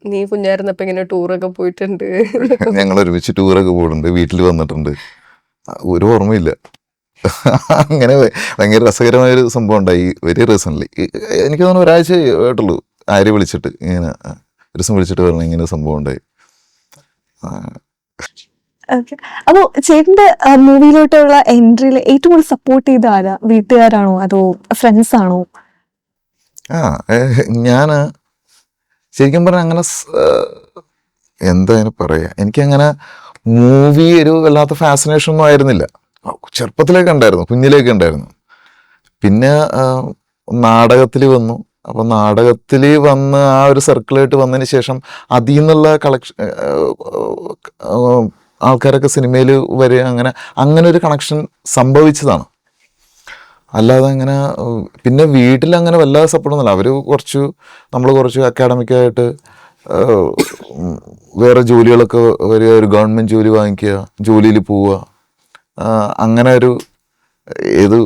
നീ കുഞ്ഞായിരുന്നപ്പോ ഇങ്ങനെ ടൂറൊക്കെ പോയിട്ടുണ്ട്. ഞങ്ങൾ ഒരുമിച്ച് ടൂറൊക്കെ പോയിട്ടുണ്ട്, വീട്ടിൽ വന്നിട്ടുണ്ട്. ഒരു ഓർമ്മയില്ല. അങ്ങനെ ഭയങ്കര രസകരമായൊരു സംഭവം ഉണ്ടായി വെരി റീസെൻ്റ്ലി. എനിക്ക് തോന്നുന്നു ഒരാഴ്ച ആയിട്ടുള്ളൂ ആര്യ വിളിച്ചിട്ട്, ഇങ്ങനെ ഒരു ദിവസം വിളിച്ചിട്ട് പറഞ്ഞു ഇങ്ങനെ സംഭവം ഉണ്ടായി. ഓക്കെ. അപ്പോ ചേട്ടന്റെ മൂവിയിലോട്ടുള്ള എൻട്രിയിൽ ഏറ്റവും കൂടുതൽ സപ്പോർട്ട് ചെയ്ത ആരാ? വീട്ടുകാരാണോ അതോ ഫ്രണ്ട്സ് ആണോ? ഞാൻ ശരിക്കും പറഞ്ഞാൽ അങ്ങനെ എന്താ അതിന് പറയാ, എനിക്കങ്ങനെ മൂവി ഒരു വല്ലാത്ത ഫാസിനേഷൻ ഒന്നും ആയിരുന്നില്ല. ചെറുപ്പത്തിലേക്ക് ഉണ്ടായിരുന്നു, കുഞ്ഞിലേക്ക് ഉണ്ടായിരുന്നു. പിന്നെ നാടകത്തിൽ വന്നു. അപ്പൊ നാടകത്തിൽ വന്ന് ആ ഒരു സർക്കിളായിട്ട് വന്നതിന് ശേഷം അതിൽ നിന്നുള്ള ആൾക്കാരൊക്കെ സിനിമയിൽ വരിക, അങ്ങനെ ഒരു കണക്ഷൻ സംഭവിച്ചതാണ്. അല്ലാതെ അങ്ങനെ പിന്നെ വീട്ടിൽ അങ്ങനെ വല്ലാതെ സപ്പോർട്ടൊന്നുമില്ല. അവർ നമ്മൾ കുറച്ച് അക്കാഡമിക്കായിട്ട് വേറെ ജോലികളൊക്കെ വരിക, ഒരു ഗവൺമെൻറ് ജോലി വാങ്ങിക്കുക, ജോലിയിൽ പോവുക, അങ്ങനെ ഒരു ഏത്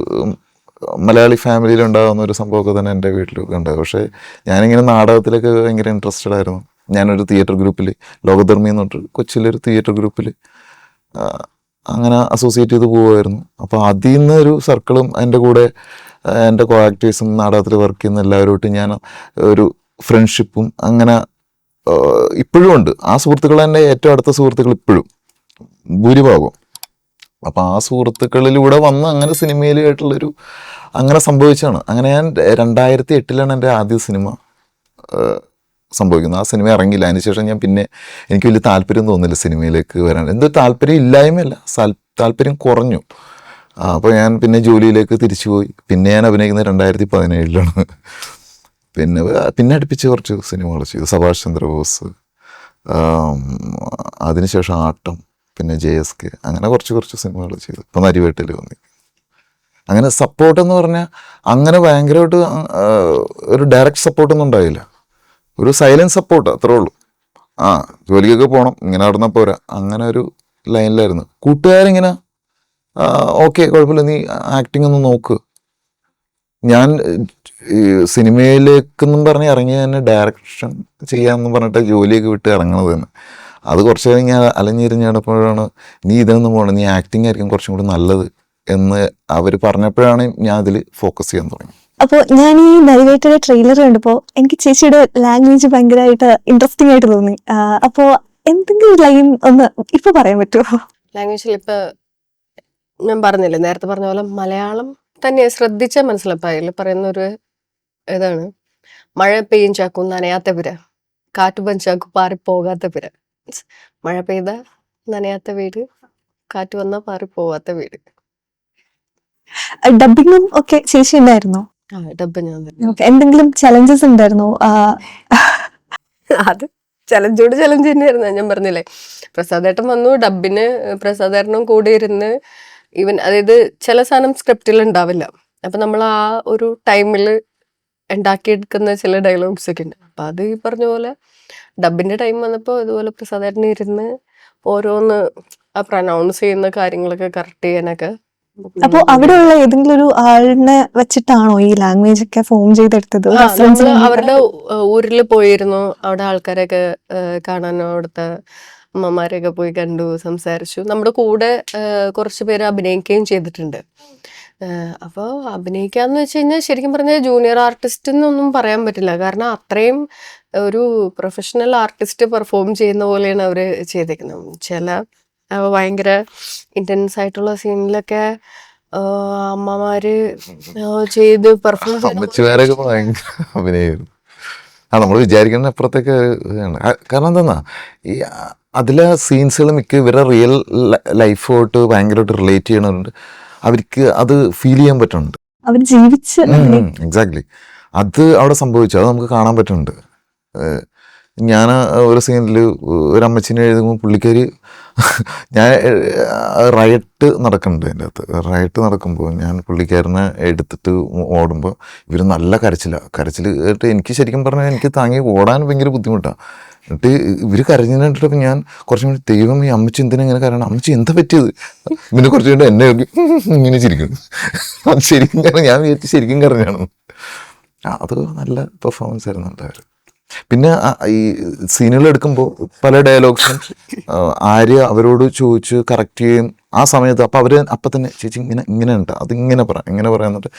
മലയാളി ഫാമിലിയിൽ ഉണ്ടാകുന്ന ഒരു സംഭവമൊക്കെ തന്നെ എൻ്റെ വീട്ടിലൊക്കെ ഉണ്ടാകും. പക്ഷേ ഞാനിങ്ങനെ നാടകത്തിലൊക്കെ ഭയങ്കര ഇൻട്രസ്റ്റഡ് ആയിരുന്നു. ഞാനൊരു തിയേറ്റർ ഗ്രൂപ്പിൽ, ലോകധർമ്മി എന്ന് പറഞ്ഞിട്ട് കൊച്ചിയിലൊരു തിയേറ്റർ ഗ്രൂപ്പിൽ അങ്ങനെ അസോസിയേറ്റ് ചെയ്ത് പോവുമായിരുന്നു. അപ്പോൾ അതിൽ നിന്നൊരു സർക്കിളും എൻ്റെ കൂടെ എൻ്റെ കോ ആക്ടേഴ്സും നാടകത്തിൽ വർക്ക് ചെയ്യുന്ന എല്ലാവരുമായിട്ട് ഞാൻ ഒരു ഫ്രണ്ട്ഷിപ്പും അങ്ങനെ ഇപ്പോഴും ഉണ്ട്. ആ സുഹൃത്തുക്കൾ എൻ്റെ ഏറ്റവും അടുത്ത സുഹൃത്തുക്കൾ ഇപ്പോഴും ഭൂരിഭാഗവും. അപ്പം ആ സുഹൃത്തുക്കളിലൂടെ വന്ന് അങ്ങനെ സിനിമയിലായിട്ടുള്ളൊരു അങ്ങനെ സംഭവിച്ചാണ്. അങ്ങനെ ഞാൻ 2008 എൻ്റെ ആദ്യ സിനിമ സംഭവിക്കുന്നത്. ആ സിനിമ ഇറങ്ങിയില്ല. അതിനുശേഷം ഞാൻ പിന്നെ എനിക്ക് വലിയ താല്പര്യം തോന്നില്ല സിനിമയിലേക്ക് വരാൻ. എന്തോ താല്പര്യം ഇല്ലായ്മയല്ല, താല്പര്യം കുറഞ്ഞു. അപ്പോൾ ഞാൻ പിന്നെ ജോലിയിലേക്ക് തിരിച്ചുപോയി. പിന്നെ ഞാൻ അഭിനയിക്കുന്നത് 2017 പിന്നെ അടുപ്പിച്ച് കുറച്ച് സിനിമകൾ ചെയ്തു. സുഭാഷ് ചന്ദ്രബോസ്, അതിനുശേഷം ആട്ടം, പിന്നെ JSK, അങ്ങനെ കുറച്ച് സിനിമകൾ ചെയ്തു. ഇപ്പം നരിവേട്ടിൽ വന്നി. അങ്ങനെ സപ്പോർട്ടെന്ന് പറഞ്ഞാൽ അങ്ങനെ ഭയങ്കരമായിട്ട് ഒരു ഡയറക്റ്റ് സപ്പോർട്ടൊന്നും ഉണ്ടായില്ല. ഒരു സൈലൻറ്റ് സപ്പോർട്ട്, അത്രേ ഉള്ളൂ. ജോലിക്കൊക്കെ പോകണം, ഇങ്ങനെ നടന്നാൽ പോരാ, അങ്ങനെ ഒരു ലൈനിലായിരുന്നു. കൂട്ടുകാരിങ്ങനെ ഓക്കെ കുഴപ്പമില്ല, നീ ആക്ടിങ് ഒന്ന് നോക്ക്. ഞാൻ ഈ സിനിമയിലേക്കെന്നും പറഞ്ഞ് ഇറങ്ങി തന്നെ ഡയറക്ഷൻ ചെയ്യാമെന്ന് പറഞ്ഞിട്ട് ജോലിയൊക്കെ വിട്ട് ഇറങ്ങണത് തന്നെ. അത് കുറച്ച് കഴിഞ്ഞ് അലഞ്ഞിരിഞ്ഞപ്പോഴാണ് നീ ഇതൊന്നും പോകണം, നീ ആക്ടിങ് ആയിരിക്കും കുറച്ചും കൂടി നല്ലത് എന്ന് അവർ പറഞ്ഞപ്പോഴാണ് ഞാൻ അതിൽ ഫോക്കസ് ചെയ്യാൻ തുടങ്ങി. അപ്പോൾ ഞാൻ ഈ നരിവേട്ടയുടെ ട്രെയിലർ കണ്ടപ്പോൾ എനിക്ക് ചേച്ചിയുടെ ലാംഗ്വേജ് ഭയങ്കരമായിട്ട് ഇൻട്രസ്റ്റിംഗ് ആയിട്ട് തോന്നി. അപ്പോൾ എന്തെങ്കിലും ലൈൻ ഒന്ന് ഇപ്പൊ പറയാൻ പറ്റുമോ? ലാംഗ്വേജിൽ ഇപ്പൊ ഞാൻ പറഞ്ഞില്ലേ, നേരത്തെ പറഞ്ഞ പോലെ മലയാളം തന്നെ ശ്രദ്ധിച്ചാൽ മനസ്സിലാവും. അതിൽ പറയുന്ന ഒരു ഇതാണ്, മഴ പെയ്യും ചാക്കും നനയാത്ത പിര, കാറ്റ് പഞ്ചാക്കു പാറിപ്പോകാത്ത പിര. മഴ പെയ്ത നനയാത്ത വീട്, കാറ്റ് വന്ന പാറിപ്പോവാത്ത വീട്. ഡബിങ്ങും ഒക്കെ ചേച്ചി ഉണ്ടായിരുന്നോ? ഡബ് ഞാൻ തന്നെ. എന്തെങ്കിലും ചലഞ്ചസ് ഉണ്ടായിരുന്നോ? അത് ചലഞ്ചോട് ചലഞ്ച് തന്നെയായിരുന്നു. ഞാൻ പറഞ്ഞില്ലേ, പ്രസാദേട്ടൻ വന്നു, ഡബിന് പ്രസാദേട്ടനും കൂടെ ഇരുന്ന് ഈവൻ അതായത് ചില സാധനം സ്ക്രിപ്റ്റിൽ ഉണ്ടാവില്ല. അപ്പൊ നമ്മൾ ആ ഒരു ടൈമിൽ ഉണ്ടാക്കിയെടുക്കുന്ന ചില ഡയലോഗ്സ് ഒക്കെ ഉണ്ട്. അപ്പൊ അത് ഈ പറഞ്ഞ പോലെ ഡബിന്റെ ടൈം വന്നപ്പോൾ ഇതുപോലെ പ്രസാദേട്ടൻ ഇരുന്ന് ഓരോന്ന് ആ പ്രൊനൗൺസ് ചെയ്യുന്ന കാര്യങ്ങളൊക്കെ കറക്റ്റ് ചെയ്യാനൊക്കെ. അപ്പൊ അവിടെയുള്ള ഏതെങ്കിലും ഒരു ആളിനെ വെച്ചിട്ടാണോ ഈ ലാംഗ്വേജ് ഒക്കെ ഫോം ചെയ്തെടുത്തത്? അവരുടെ ഊരിൽ പോയിരുന്നു, അവിടെ ആൾക്കാരൊക്കെ കാണാനോ അവിടുത്തെ അമ്മമാരെയൊക്കെ പോയി കണ്ടു, സംസാരിച്ചു. നമ്മുടെ കൂടെ കുറച്ച് പേര് അഭിനയിക്കുകയും ചെയ്തിട്ടുണ്ട്. അപ്പോൾ അഭിനയിക്കാന്ന് വെച്ച് കഴിഞ്ഞാൽ ശരിക്കും പറഞ്ഞാൽ ജൂനിയർ ആർട്ടിസ്റ്റ് എന്നൊന്നും പറയാൻ പറ്റില്ല. കാരണം അത്രയും ഒരു പ്രൊഫഷണൽ ആർട്ടിസ്റ്റ് പെർഫോം ചെയ്യുന്ന പോലെയാണ് അവർ ചെയ്തേക്കുന്നത്. ചില ഭയങ്കര ഇന്റൻസ് ആയിട്ടുള്ള സീനിലൊക്കെ അമ്മമാര് ചെയ്ത് പെർഫോം അമ്മച്ചിമാരൊക്കെ ഭയങ്കര അഭിനയായിരുന്നു. നമ്മൾ വിചാരിക്കുന്ന അപ്പുറത്തേക്ക് ഇതാണ്. കാരണം എന്താ, ഈ അതിലെ സീൻസുകൾ മിക്ക ഇവരുടെ റിയൽ ലൈഫോട്ട് ഭയങ്കരമായിട്ട് റിലേറ്റ് ചെയ്യണവരുണ്ട്. അവർക്ക് അത് ഫീൽ ചെയ്യാൻ പറ്റുന്നുണ്ട്. അവർ ജീവിച്ച് എക്സാക്ട്ലി അത് അവിടെ സംഭവിച്ചു. അത് നമുക്ക് കാണാൻ പറ്റുന്നുണ്ട്. ഞാൻ ഒരു സീനിൽ ഒരു അമ്മച്ചിനെ എഴുതുമ്പോൾ പുള്ളിക്കാരി ഞാൻ റയറ്റ് നടക്കുന്നുണ്ട് അതിൻ്റെ അകത്ത്. റയറ്റ് നടക്കുമ്പോൾ ഞാൻ പുള്ളിക്കാരനെ എടുത്തിട്ട് ഓടുമ്പോൾ ഇവർ നല്ല കരച്ചിൽ കേട്ട് എനിക്ക് ശരിക്കും പറഞ്ഞാൽ എനിക്ക് താങ്ങി ഓടാൻ ഭയങ്കര ബുദ്ധിമുട്ടാണ്. എന്നിട്ട് ഇവർ കരഞ്ഞു കണ്ടിട്ടപ്പോൾ ഞാൻ കുറച്ചും കൂടി ദൈവം ഈ അമ്മച്ചി എന്തിനാ ഇങ്ങനെ കരയണം, അമ്മച്ചി എന്താ പറ്റിയത്, പിന്നെ കുറച്ചും കൂടി എന്നെ നോക്കി ഇങ്ങനെ ചിരിക്കുന്നു. അത് ശരിക്കും ഞാൻ വിചാരിച്ചു ശരിക്കും കരഞ്ഞാണ്. അത് നല്ല പെർഫോമൻസ് ആയിരുന്നു എന്തായാലും. പിന്നെ ഈ സീനുകൾ എടുക്കുമ്പോൾ പല ഡയലോഗ്സും ആര്യ അവരോട് ചോദിച്ച് കറക്റ്റ് ചെയ്യും ആ സമയത്ത്. അപ്പം അവർ അപ്പം തന്നെ ചേച്ചി ഇങ്ങനെ ഉണ്ട്, അതിങ്ങനെ ഇങ്ങനെ പറയാന്നിട്ട്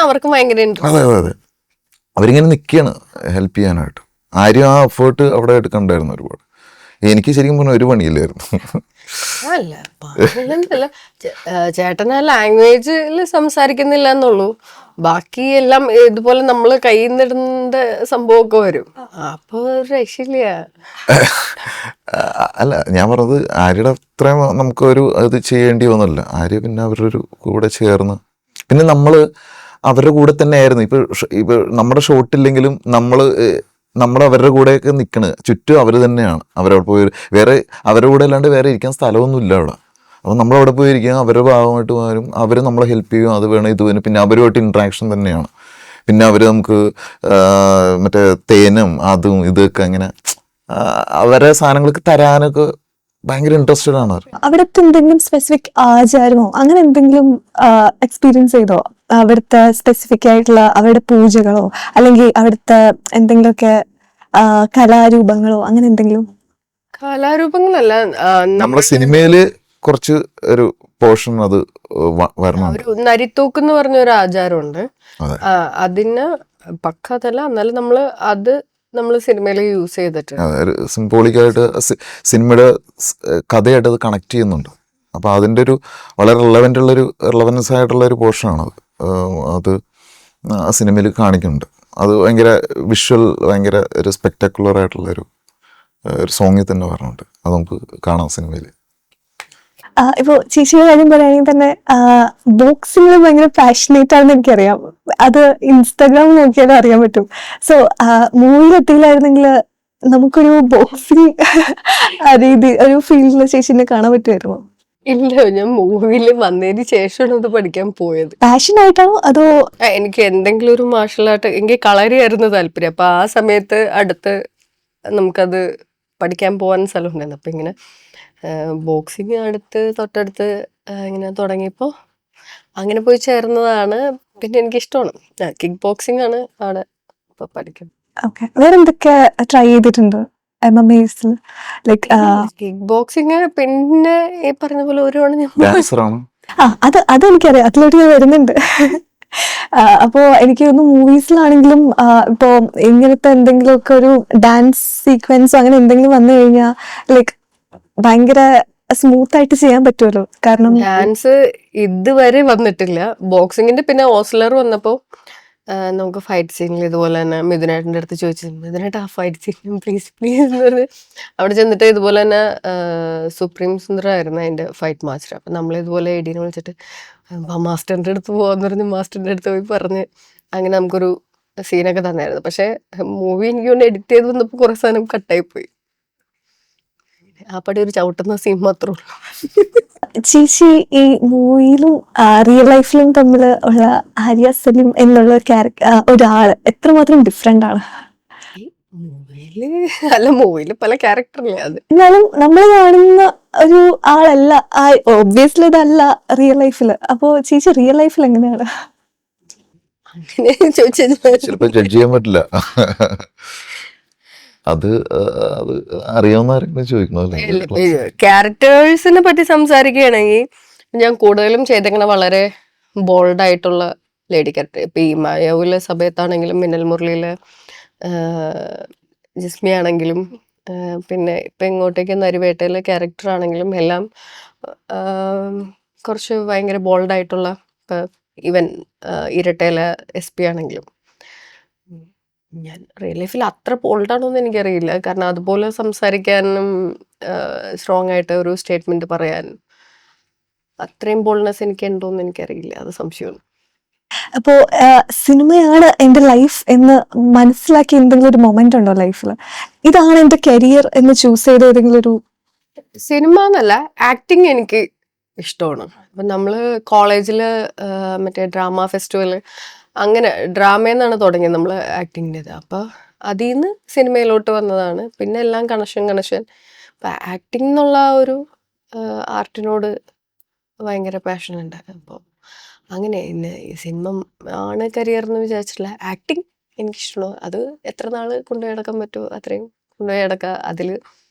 അവർക്ക് ഭയങ്കര അതെ അവരിങ്ങനെ നിൽക്കുകയാണ് ഹെൽപ്പ് ചെയ്യാനായിട്ട്. ആര്യ ആ എഫേർട്ട് അവിടെ എടുക്കണ്ടായിരുന്നു ഒരുപാട്. എനിക്ക് ശരിക്കും പറഞ്ഞാൽ ഒരു പണിയില്ലായിരുന്നു. അല്ല ചേട്ടൻ ആ ലാംഗ്വേജിൽ സംസാരിക്കുന്നില്ല എന്നുള്ളൂ, ബാക്കി എല്ലാം ഇതുപോലെ നമ്മള് കയ്യിൽ നിന്നിടേണ്ട സംഭവമൊക്കെ വരും. അപ്പൊ രക്ഷയില്ല. അല്ല ഞാൻ പറഞ്ഞത് ആര്യയുടെ അത്രയും നമുക്കൊരു അത് ചെയ്യേണ്ടി വന്നില്ല. ആര്യ പിന്നെ അവരുടെ ഒരു കൂടെ ചേർന്ന് പിന്നെ നമ്മള് അവരുടെ കൂടെ തന്നെ ആയിരുന്നു. ഇപ്പൊ നമ്മുടെ ഷോട്ടില്ലെങ്കിലും നമ്മൾ അവരുടെ കൂടെയൊക്കെ നിൽക്കണ് ചുറ്റും അവർ തന്നെയാണ്. അവരവിടെ പോയി വേറെ അവരുടെ കൂടെ അല്ലാണ്ട് വേറെ ഇരിക്കാൻ സ്ഥലമൊന്നും ഇല്ല അവിടെ. അപ്പോൾ നമ്മളവിടെ പോയിരിക്കുക, അവരുടെ ഭാഗമായിട്ട് വരും, അവർ നമ്മളെ ഹെൽപ്പ് ചെയ്യും, അത് വേണം ഇത് വേണം. പിന്നെ അവരുമായിട്ട് ഇൻട്രാക്ഷൻ തന്നെയാണ്. പിന്നെ അവർ നമുക്ക് മറ്റേ തേനും അതും ഇതൊക്കെ അങ്ങനെ അവരെ സാധനങ്ങൾക്ക് തരാനൊക്കെ ഭയങ്കര ഇൻട്രസ്റ്റഡ് ആണ് അവർ. അവിടുത്തെ എന്തെങ്കിലും സ്പെസിഫിക് ആചാരമോ അങ്ങനെ എന്തെങ്കിലും എക്സ്പീരിയൻസ് ചെയ്തോ? അവിടുത്തെ സ്പെസിഫിക് ആയിട്ടുള്ള അവരുടെ പൂജകളോ അല്ലെങ്കിൽ അവിടുത്തെ എന്തെങ്കിലുമൊക്കെ കലാരൂപങ്ങളോ അങ്ങനെ എന്തെങ്കിലും? കലാരൂപങ്ങളല്ല, നമ്മുടെ സിനിമയില് കുറച്ച് ഒരു പോർഷൻ അത് വരണം. ഒരു നരിത്തൂക്ക് എന്ന് പറഞ്ഞ ഒരു ആചാരമുണ്ട്. അതിന് പക്കതല്ല, എന്നാലും നമ്മള് സിനിമയിൽ യൂസ് ചെയ്തിട്ടുണ്ട്. സിംബോളിക്കായിട്ട് സിനിമയുടെ കഥയായിട്ട് അത് കണക്ട് ചെയ്യുന്നുണ്ട്. അപ്പോൾ അതിൻ്റെ ഒരു വളരെ റിലവൻസ് ആയിട്ടുള്ള ഒരു പോർഷനാണത്. അത് ആ സിനിമയിൽ കാണിക്കുന്നുണ്ട്. അത് ഭയങ്കര വിഷ്വൽ ഭയങ്കര ഒരു സ്പെക്ടാക്കുലർ ആയിട്ടുള്ള ഒരു സോങ്ങിൽ തന്നെ പറഞ്ഞുണ്ട്. അത് നമുക്ക് കാണാം സിനിമയിൽ. ഇപ്പൊ ചേച്ചിയുടെ കാര്യം പറയുകയാണെങ്കിൽ തന്നെ ബോക്സിംഗ് ഭയങ്കര പാഷനേറ്റ് ആണെന്ന് എനിക്കറിയാം. അത് ഇൻസ്റ്റാഗ്രാം നോക്കിയാലും അറിയാൻ പറ്റും. സോ മൂവിയിൽ എത്തിയില്ലായിരുന്നെങ്കിൽ നമുക്കൊരു ബോക്സിംഗ് രീതി ഒരു ഫീൽഡിൽ ചേച്ചിനെ കാണാൻ പറ്റുമായിരുന്നോ? ഇല്ല, ഞാൻ മൂവിയിൽ വന്നതിന് ശേഷമാണ് ഇത് പഠിക്കാൻ പോയത്. പാഷൻ ആയിട്ടാണോ അതോ? എനിക്ക് എന്തെങ്കിലും ഒരു മാർഷൽ ആർട്ട്, എനിക്ക് കളരിയായിരുന്നു താല്പര്യം. അപ്പൊ ആ സമയത്ത് അടുത്ത് നമുക്കത് പഠിക്കാൻ പോകാൻ സ്ഥലം ഉണ്ടായിരുന്നു. അപ്പൊ ഇങ്ങനെ ബോക്സിങ് തൊട്ടടുത്ത് ഇങ്ങനെ തുടങ്ങിയപ്പോൾ അങ്ങനെ പോയി ചേർന്നതാണ്. പിന്നെ എനിക്ക് ഇഷ്ടമാണ്, കിക്ക് ബോക്സിംഗ് ആണ് അവിടെ ഇപ്പൊ പഠിക്കുന്നത്. ഓക്കെ, വേറെന്തൊക്കെ ട്രൈ ചെയ്തിട്ടുണ്ട് MMA-സിൽ? ലൈക്ക് കിക്ക് ബോക്സിങ്, പിന്നെ ഈ പറഞ്ഞ പോലെ അത് എനിക്കറിയാം, അതിലോട്ട് ഞാൻ വരുന്നുണ്ട്. അപ്പോ എനിക്ക് തോന്നുന്നു മൂവീസിലാണെങ്കിലും ഇപ്പോ ഇങ്ങനത്തെ എന്തെങ്കിലുമൊക്കെ ഒരു ഡാൻസ് സീക്വൻസോ അങ്ങനെ എന്തെങ്കിലും വന്നു കഴിഞ്ഞാൽ ലൈക്ക് ഭയങ്കര സ്മൂത്ത് ആയിട്ട് ചെയ്യാൻ പറ്റുമല്ലോ. കാരണം ഡാൻസ് ഇതുവരെ വന്നിട്ടില്ല. ബോക്സിങ്ങിന്റെ പിന്നെ ഓസ്ലർ വന്നപ്പോ നമുക്ക് ഫൈറ്റ് സീനിൽ ഇതുപോലെ തന്നെ മിഥുനേട്ടൻ്റെ അടുത്ത് ചോദിച്ചു, മിഥുനേട്ട ആ ഫൈറ്റ് സീൻ പ്ലീസ് എന്ന് പറഞ്ഞ് അവിടെ ചെന്നിട്ട് ഇതുപോലെ തന്നെ സുപ്രീം സുന്ദറായിരുന്നു അതിന്റെ ഫൈറ്റ് മാസ്റ്റർ. അപ്പൊ നമ്മളിതുപോലെ എടീനെ വിളിച്ചിട്ട് മാസ്റ്ററിന്റെ അടുത്ത് പോവാന്ന് പറഞ്ഞ് മാസ്റ്ററിന്റെ അടുത്ത് പോയി പറഞ്ഞ് അങ്ങനെ നമുക്കൊരു സീനൊക്കെ തന്നായിരുന്നു. പക്ഷെ മൂവി എനിക്ക് കൊണ്ട് എഡിറ്റ് ചെയ്ത് വന്നപ്പോൾ കുറെ സാധനം കട്ടായി പോയി. ആ പടി ഒരു ചവിട്ടുന്ന സീൻ മാത്രമേ ഉള്ളൂ. ചേച്ചി ഈ മൂവിയിലും റിയൽ ലൈഫിലും തമ്മിൽ ഉള്ള ആര്യ സലീം എന്നുള്ള ഒരാള് എത്രമാത്രം ഡിഫറെന്റ് ആണ്? മൂവിയില് പല ക്യാരക്ടറല്ലേ അത്. എന്നാലും നമ്മൾ കാണുന്ന ഒരു ആളല്ല, ഒബ്വിയസ്ലി ഇതല്ല റിയൽ ലൈഫില്. അപ്പോ ചേച്ചി റിയൽ ലൈഫിൽ എങ്ങനെയാണ്? അങ്ങനെ ചോദിച്ചാൽ ചിലപ്പോൾ ജഡ്ജ് ചെയ്യാൻ പറ്റില്ല. അത് അറിയാവുന്ന ആരെങ്കിലും ചോദിക്കണമല്ലോ. ക്യാരക്ടേഴ്സിനെ പറ്റി സംസാരിക്കുകയാണെങ്കിൽ ഞാൻ കൂടുതലും ചെയ്തേക്കണ വളരെ ബോൾഡ് ആയിട്ടുള്ള ലേഡി ക്യാരക്ടർ. ഇപ്പൊ ഈ മായാവിലെ സമയത്താണെങ്കിലും മിന്നൽ മുരളിയിലെ ജിസ്മി ആണെങ്കിലും പിന്നെ ഇപ്പൊ ഇങ്ങോട്ടേക്ക് നരിവേട്ടയിലെ ക്യാരക്ടർ ആണെങ്കിലും എല്ലാം കുറച്ച് ഭയങ്കര ബോൾഡ് ആയിട്ടുള്ള, ഈവൻ ഇരട്ടയിലെ SP ആണെങ്കിലും. ഞാൻ റിയൽ ലൈഫിൽ അത്ര ബോൾഡാണോന്ന് എനിക്കറിയില്ല, കാരണം അതുപോലെ സംസാരിക്കാനും സ്ട്രോങ് ആയിട്ട് ഒരു സ്റ്റേറ്റ്മെന്റ് പറയാൻ അത്രയും ബോൾഡ്നെസ് എനിക്ക് ഉണ്ടോന്ന് എനിക്കറിയില്ല, അത് സംശയമാണ്. അപ്പോൾ സിനിമയാണ് എൻ്റെ ലൈഫ് എന്ന് മനസ്സിലാക്കിയ എന്തെങ്കിലും ഒരു മൊമെന്റ് ഉണ്ടോ ലൈഫിൽ, ഇതാണ് എൻ്റെ കരിയർ എന്ന് ചൂസ് ചെയ്ത ഏതെങ്കിലും ഒരു? സിനിമ എന്നല്ല, ആക്ടിങ് എനിക്ക് ഇഷ്ടമാണ്. അപ്പം നമ്മൾ കോളേജിൽ മറ്റേ ഡ്രാമ ഫെസ്റ്റിവൽ അങ്ങനെ ഡ്രാമയെന്നാണ് തുടങ്ങിയത് നമ്മൾ ആക്ടിങ്ങിൻ്റെത്. അപ്പോൾ അതിൽ നിന്ന് സിനിമയിലോട്ട് വന്നതാണ്. പിന്നെ എല്ലാം കണക്ഷൻ. അപ്പം ആക്ടിങ് എന്നുള്ള ആ ഒരു ആർട്ടിനോട് ഭയങ്കര പാഷൻ ഉണ്ട്. അപ്പോൾ അങ്ങനെ ഇന്ന് ഈ സിനിമ ആണ് കരിയർ എന്ന് വിചാരിച്ചിട്ടില്ല. ആക്ടിങ് എനിക്കിഷ്ടമാണ്. അത് എത്ര നാൾ കൊണ്ടുപോയി നടക്കാൻ പറ്റുമോ അത്രയും കൊണ്ടുപോയി നടക്കുക. അതിൽ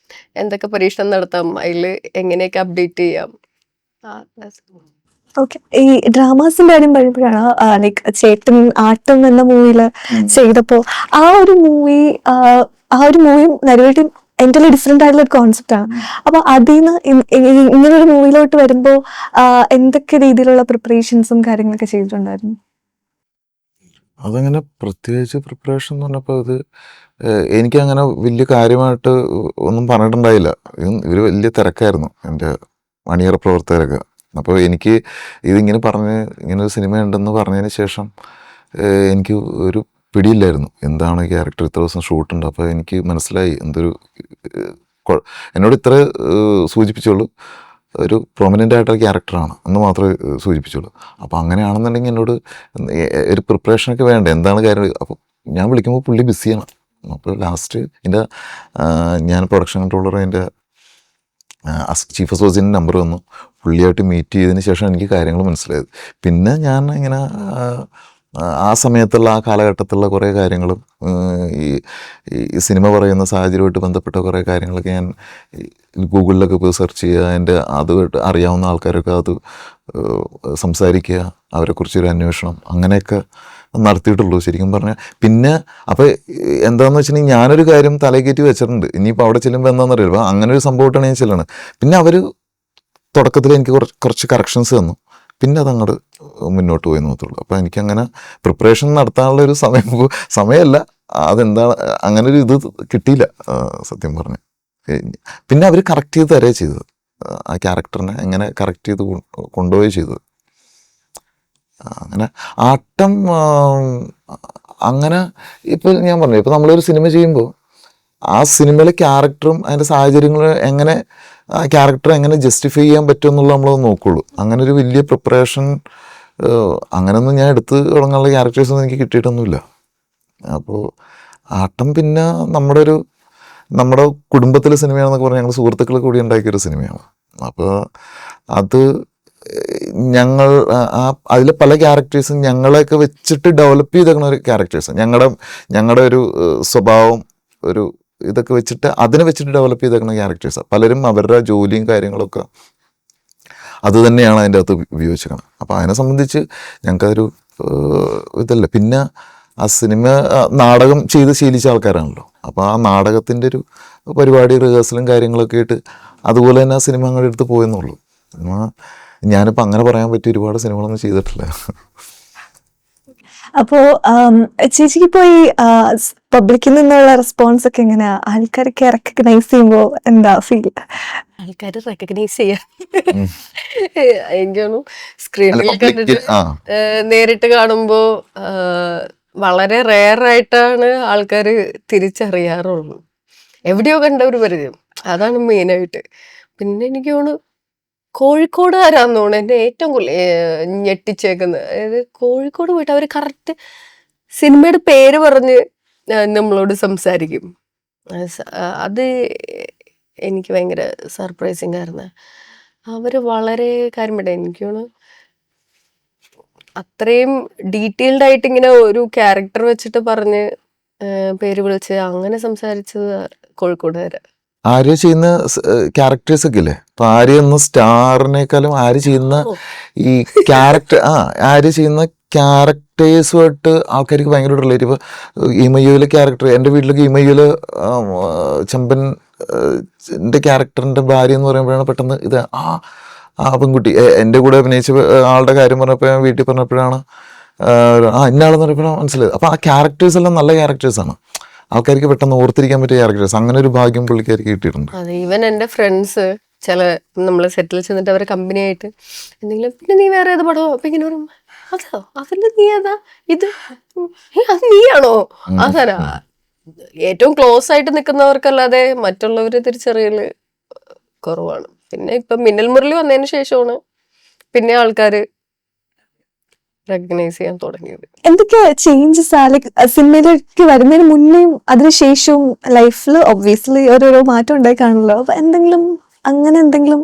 എന്തൊക്കെ പരീക്ഷണം നടത്താം, അതിൽ എങ്ങനെയൊക്കെ അപ്ഡേറ്റ് ചെയ്യാം. that's all. ഓക്കെ, ഈ ഡ്രാമാസിന്റെ കാര്യം പറയുമ്പോഴാണ് ലൈക്ക് ചേട്ടൻ ആട്ടം എന്ന മൂവിയില് ചെയ്തപ്പോ ആ ഒരു മൂവിയും നരുവേട്ടും എൻ്റർലി ഡിഫറെന്റ് ആയിട്ടുള്ള ഒരു കോൺസെപ്റ്റ് ആണ്. അപ്പൊ അതിൽ നിന്ന് ഇങ്ങനൊരു മൂവിയിലോട്ട് വരുമ്പോ എന്തൊക്കെ രീതിയിലുള്ള പ്രിപ്പറേഷൻസും കാര്യങ്ങളൊക്കെ ചെയ്തിട്ടുണ്ടായിരുന്നു? അതങ്ങനെ പ്രത്യേകിച്ച് പ്രിപ്പറേഷൻ എന്ന് പറഞ്ഞപ്പോൾ അത് എനിക്കങ്ങനെ വലിയ കാര്യമായിട്ട് ഒന്നും പറഞ്ഞിട്ടുണ്ടായില്ല. ഇവർ വലിയ തിരക്കായിരുന്നു എൻ്റെ അണിയറ പ്രവർത്തകരൊക്കെ. അപ്പോൾ എനിക്ക് ഇതിങ്ങനെ ഇങ്ങനെ ഒരു സിനിമ ഉണ്ടെന്ന് പറഞ്ഞതിന് ശേഷം എനിക്ക് ഒരു പിടിയില്ലായിരുന്നു എന്താണ് ക്യാരക്ടർ. ഇത്ര ദിവസം ഷൂട്ടുണ്ട്. അപ്പോൾ എനിക്ക് മനസ്സിലായി എന്നോട് ഇത്ര സൂചിപ്പിച്ചുള്ളൂ, ഒരു പ്രൊമിനൻ്റ് ആയിട്ടൊരു ക്യാരക്ടറാണ് എന്ന് മാത്രമേ സൂചിപ്പിച്ചുള്ളൂ. അപ്പോൾ അങ്ങനെയാണെന്നുണ്ടെങ്കിൽ എന്നോട് ഒരു പ്രിപ്പറേഷനൊക്കെ വേണ്ട, എന്താണ് കാര്യം. അപ്പോൾ ഞാൻ വിളിക്കുമ്പോൾ പുള്ളി ബിസിയാണ്. അപ്പോൾ ലാസ്റ്റ് ഞാൻ പ്രൊഡക്ഷൻ കൺട്രോളർ എൻ്റെ ചീഫ് അസോസിയൻ്റെ നമ്പർ വന്നു. പുള്ളിയായിട്ട് മീറ്റ് ചെയ്തതിന് ശേഷം എനിക്ക് കാര്യങ്ങൾ മനസ്സിലായത്. പിന്നെ ഞാൻ ഇങ്ങനെ ആ സമയത്തുള്ള ആ കാലഘട്ടത്തിലുള്ള കുറേ കാര്യങ്ങളും ഈ സിനിമ പറയുന്ന സാഹചര്യമായിട്ട് ബന്ധപ്പെട്ട കുറേ കാര്യങ്ങളൊക്കെ ഞാൻ ഗൂഗിളിലൊക്കെ പോയി സെർച്ച് ചെയ്യുക, എൻ്റെ അതുമായിട്ട് അറിയാവുന്ന ആൾക്കാരൊക്കെ അത് സംസാരിക്കുക, അവരെക്കുറിച്ചൊരു അന്വേഷണം അങ്ങനെയൊക്കെ നടത്തിയിട്ടുള്ളൂ ശരിക്കും പറഞ്ഞാൽ. പിന്നെ അപ്പോൾ എന്താണെന്ന് വെച്ചിട്ടുണ്ടെങ്കിൽ ഞാനൊരു കാര്യം തലകേറ്റി വെച്ചിട്ടുണ്ട്, ഇനിയിപ്പോൾ അവിടെ ചെല്ലുമ്പോൾ എന്താണെന്നറിയില്ല. അപ്പോൾ അങ്ങനെ ഒരു സംഭവമായിട്ടാണ് ഞാൻ ചെല്ലണത്. പിന്നെ അവർ തുടക്കത്തിൽ എനിക്ക് കുറച്ച് കറക്ഷൻസ് തന്നു. പിന്നെ അതങ്ങോട്ട് മുന്നോട്ട് പോയി നോക്കത്തുള്ളൂ. അപ്പോൾ എനിക്കങ്ങനെ പ്രിപ്പറേഷൻ നടത്താനുള്ള ഒരു സമയമല്ല, അതെന്താണ് അങ്ങനെ ഒരു ഇത് കിട്ടിയില്ല സത്യം പറഞ്ഞ്. പിന്നെ അവർ കറക്റ്റ് ചെയ്ത് തരുകയാണ് ചെയ്തത്, ആ ക്യാരക്ടറിനെ എങ്ങനെ കറക്റ്റ് ചെയ്ത് കൊണ്ടുപോയി ചെയ്തത്. അങ്ങനെ ആട്ടം അങ്ങനെ ഇപ്പോൾ ഞാൻ പറഞ്ഞു, ഇപ്പോൾ നമ്മളൊരു സിനിമ ചെയ്യുമ്പോൾ ആ സിനിമയിലെ ക്യാരക്ടറും അതിൻ്റെ സാഹചര്യങ്ങളും എങ്ങനെ ആ ക്യാരക്ടർ എങ്ങനെ ജസ്റ്റിഫൈ ചെയ്യാൻ പറ്റും എന്നുള്ളത് നമ്മളത് നോക്കുള്ളൂ. അങ്ങനെ ഒരു വലിയ പ്രിപ്പറേഷൻ അങ്ങനെയൊന്നും ഞാൻ എടുത്ത് തുടങ്ങാനുള്ള ക്യാരക്ടേഴ്സൊന്നും എനിക്ക് കിട്ടിയിട്ടൊന്നുമില്ല. അപ്പോൾ ആട്ടം പിന്നെ നമ്മുടെ കുടുംബത്തിലെ സിനിമയാണെന്നൊക്കെ പറഞ്ഞാൽ ഞങ്ങൾ സുഹൃത്തുക്കൾ കൂടി ഉണ്ടാക്കിയൊരു സിനിമയാണ്. അപ്പോൾ അത് ഞങ്ങൾ അതിലെ പല ക്യാരക്ടേഴ്സും ഞങ്ങളെയൊക്കെ വെച്ചിട്ട് ഡെവലപ്പ് ചെയ്തേക്കുന്ന ഒരു ക്യാരക്ടേഴ്സ്, ഞങ്ങളുടെ ഒരു സ്വഭാവം ഒരു ഇതൊക്കെ വെച്ചിട്ട് അതിനെ വെച്ചിട്ട് ഡെവലപ്പ് ചെയ്തേക്കുന്ന ക്യാരക്ടേഴ്സാണ്. പലരും അവരുടെ ജോലിയും കാര്യങ്ങളൊക്കെ അത് തന്നെയാണ് അതിൻ്റെ അകത്ത് ഉപയോഗിച്ചേക്കണം. അപ്പോൾ അതിനെ സംബന്ധിച്ച് ഞങ്ങൾക്കതൊരു ഇതല്ല. പിന്നെ ആ സിനിമ നാടകം ചെയ്ത് ശീലിച്ച ആൾക്കാരാണല്ലോ. അപ്പോൾ ആ നാടകത്തിൻ്റെ ഒരു പരിപാടി റിഹേഴ്സലും കാര്യങ്ങളൊക്കെ ആയിട്ട് അതുപോലെ തന്നെ ആ സിനിമ അങ്ങോട്ട് എടുത്ത് പോയെന്നുള്ളൂ. ഞാനിപ്പോൾ അങ്ങനെ പറയാൻ പറ്റിയ ഒരുപാട് സിനിമകളൊന്നും ചെയ്തിട്ടില്ല. അപ്പോ ചേച്ചിക്ക് ഇപ്പോ ഈ പബ്ലിക്കിൽ നിന്നുള്ള റെസ്പോൺസ് ഒക്കെ എങ്ങനെയാ? ആൾക്കാരൊക്കെ റെക്കഗ്നൈസ് ചെയ്യുമ്പോ എന്താ ഫീൽ? ആൾക്കാർ റെക്കഗ്നൈസ് ചെയ്യാൻ എനിക്കൊന്നും സ്ക്രീനിൽ കണ്ടിട്ട് നേരിട്ട് കാണുമ്പോ വളരെ റെയർ ആയിട്ടാണ് ആൾക്കാർ തിരിച്ചറിയാറുള്ളൂ. എവിടെയോ കണ്ട ഒരു പരിചയം, അതാണ് മെയിനായിട്ട്. പിന്നെ എനിക്ക് തോന്നുന്നു കോഴിക്കോടുകാരാന്ന് തോന്നുന്നു എന്നെ ഏറ്റവും കൂടുതൽ ഞെട്ടിച്ചേക്കുന്നത്. അതായത് കോഴിക്കോട് പോയിട്ട് അവർ കറക്റ്റ് സിനിമയുടെ പേര് പറഞ്ഞ് നമ്മളോട് സംസാരിക്കും. അത് എനിക്ക് ഭയങ്കര സർപ്രൈസിങ് ആയിരുന്നു. അവർ വളരെ കാര്യപ്പെട്ട എനിക്ക് തോന്നുന്നു അത്രയും ഡീറ്റെയിൽഡ് ആയിട്ട് ഇങ്ങനെ ഒരു ക്യാരക്ടർ വെച്ചിട്ട് പറഞ്ഞ് പേര് വിളിച്ച് അങ്ങനെ സംസാരിച്ചത് കോഴിക്കോടുകാര്. ആര്യ ചെയ്യുന്ന ക്യാരക്ടേഴ്സ് ഒക്കെ ഇല്ലേ, അപ്പൊ ആര്യ എന്ന സ്റ്റാറിനേക്കാളും ആര്യ ചെയ്യുന്ന ഈ ആര്യ ചെയ്യുന്ന ക്യാരക്ടേഴ്സുമായിട്ട് ആൾക്കാർക്ക് ഭയങ്കര റിലേറ്റ്. ഇപ്പോൾ ഇമയുവിലെ ക്യാരക്ടർ, എൻ്റെ വീട്ടിലൊക്കെ ഇമയുവില് ചെമ്പൻ എൻ്റെ ക്യാരക്ടറിൻ്റെ ഭാര്യ എന്ന് പറയുമ്പോഴാണ് പെട്ടെന്ന് ഇത് ആ പെൺകുട്ടി എൻ്റെ കൂടെ അഭിനയിച്ച ആളുടെ കാര്യം പറഞ്ഞപ്പോൾ ഞാൻ വീട്ടിൽ പറഞ്ഞപ്പോഴാണ് ഇന്ന ആളെന്ന് പറയുമ്പോഴാണ് മനസ്സിലായത്. അപ്പോൾ ആ ക്യാരക്ടേഴ്സ് എല്ലാം നല്ല ക്യാരക്ടേഴ്സാണ്, ആൾക്കാർക്ക് പെട്ടെന്ന് ഓർത്തിരിക്കാൻ പറ്റിയ ക്യാരക്ടേഴ്സ്. അങ്ങനെ ഒരു ഭാഗ്യം പുള്ളിക്കാർക്ക് കിട്ടിയിട്ടുണ്ട്. അതെ, ഈവൻ എൻ്റെ ഫ്രണ്ട്സ് ചില നമ്മൾ സെറ്റിൽ ചെന്നിട്ട് അവരെ കമ്പനി ആയിട്ട് എന്തെങ്കിലും പിന്നെ നീ വേറെ ഏത് പടമോ അപ്പം ഇങ്ങനെ പറയും അതോ അതില് നീ ഏതാ ഇത് അത് നീയാണോ അതാ ഏറ്റവും ക്ലോസ് ആയിട്ട് നിൽക്കുന്നവർക്കല്ലാതെ മറ്റുള്ളവര് തിരിച്ചറിയല് കുറവാണ്. പിന്നെ ഇപ്പൊ മിന്നൽ മുരളി വന്നതിന് ശേഷമാണ് പിന്നെ ആൾക്കാര് റെക്കഗ്നൈസ് ചെയ്യാൻ തുടങ്ങിയത്. എന്തൊക്കെ ചേഞ്ചസ് ആ ലൈക് സിനിമയിലേക്ക് വരുന്നതിന് മുന്നേയും അതിനുശേഷവും ലൈഫിൽ ഒബ്വിയസ്ലി ഓരോരോ മാറ്റം ഉണ്ടായി കാണുമല്ലോ. അപ്പൊ അങ്ങനെ എന്തെങ്കിലും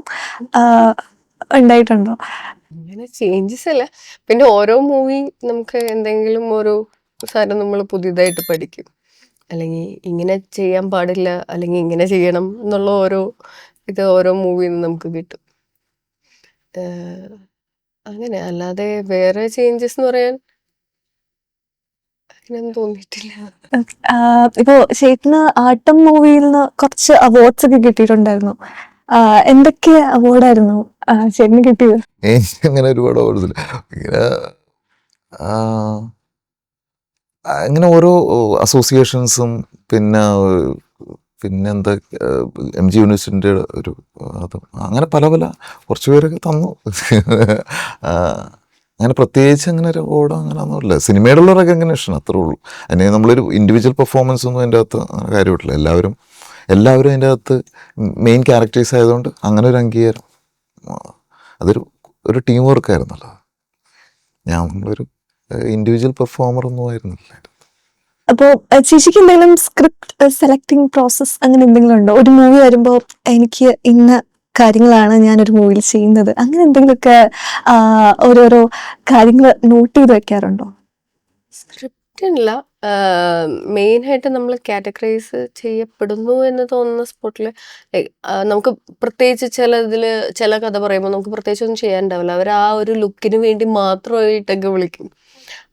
ഉണ്ടായിട്ടുണ്ടോ? അങ്ങനെ ചേഞ്ചസ് അല്ല, പിന്നെ ഓരോ മൂവി നമുക്ക് എന്തെങ്കിലും ഒരു സാധനം നമ്മൾ പുതിയതായിട്ട് പഠിക്കും. അല്ലെങ്കിൽ ഇങ്ങനെ ചെയ്യാൻ പാടില്ല, അല്ലെങ്കിൽ ഇങ്ങനെ ചെയ്യണം എന്നുള്ള ഓരോ മൂവിയിൽ നിന്ന് നമുക്ക് കിട്ടും. അങ്ങനെ അല്ലാതെ വേറെ ചേഞ്ചസ് എന്ന് പറയാൻ അങ്ങനെയൊന്നും തോന്നിയിട്ടില്ല. ഇപ്പോ ചേട്ടന് ആട്ടം മൂവിയിൽ നിന്ന് കുറച്ച് അവാർഡ്സ് ഒക്കെ കിട്ടിയിട്ടുണ്ടായിരുന്നു. എന്തൊക്കെ അവാർഡായിരുന്നു ചേട്ടന് കിട്ടിയത്? എനിക്ക് അങ്ങനെ ഒരുപാട് ഓടുന്നില്ല. ഇങ്ങനെ അങ്ങനെ ഓരോ അസോസിയേഷൻസും പിന്നെന്താ MG യൂണിവേഴ്സിറ്റിൻ്റെ ഒരു അതും അങ്ങനെ പല കുറച്ച് പേരൊക്കെ തന്നു. അങ്ങനെ പ്രത്യേകിച്ച് അങ്ങനെ ഒരു അവാർഡ് അങ്ങനെയൊന്നുമില്ല. സിനിമയോടുള്ള റെക്കഗ്നേഷൻ അത്രേ ഉള്ളൂ. അതിന് നമ്മളൊരു ഇൻഡിവിജ്വൽ പെർഫോമൻസ് ഒന്നും അതിൻ്റെ അകത്ത് കാര്യമായിട്ടില്ല. എല്ലാവരും അതിൻ്റെ അകത്ത് മെയിൻ ക്യാരക്ടേഴ്സ് ആയതുകൊണ്ട് അങ്ങനെ ഒരു അംഗീകാരം. ഒരു ടീം വർക്കായിരുന്നല്ലോ. നമ്മളൊരു ഇൻഡിവിജ്വൽ പെർഫോമർ ഒന്നും ആയിരുന്നില്ല. അപ്പോ ചേച്ചിക്ക് എന്തെങ്കിലും സ്ക്രിപ്റ്റ് സെലക്ടിങ് പ്രോസസ് അങ്ങനെ എന്തെങ്കിലും ഉണ്ടോ? ഒരു മൂവി വരുമ്പോൾ എനിക്ക് ഇന്ന കാര്യങ്ങളാണ് ഞാനൊരു മൂവിയിൽ ചെയ്യുന്നത്, അങ്ങനെ എന്തെങ്കിലുമൊക്കെ ഓരോരോ കാര്യങ്ങൾ നോട്ട് ചെയ്ത് വെക്കാറുണ്ടോ? സ്ക്രിപ്റ്റ് ഇല്ല, മെയിനായിട്ട് നമ്മൾ കാറ്റഗറൈസ് ചെയ്യപ്പെടുന്നു എന്ന് തോന്നുന്ന സ്പോട്ടിൽ നമുക്ക് പ്രത്യേകിച്ച് ചില കഥ പറയുമ്പോൾ നമുക്ക് പ്രത്യേകിച്ച് ഒന്നും ചെയ്യാനുണ്ടാവില്ല. അവർ ആ ഒരു ലുക്കിന് വേണ്ടി മാത്രമായിട്ടൊക്കെ വിളിക്കും.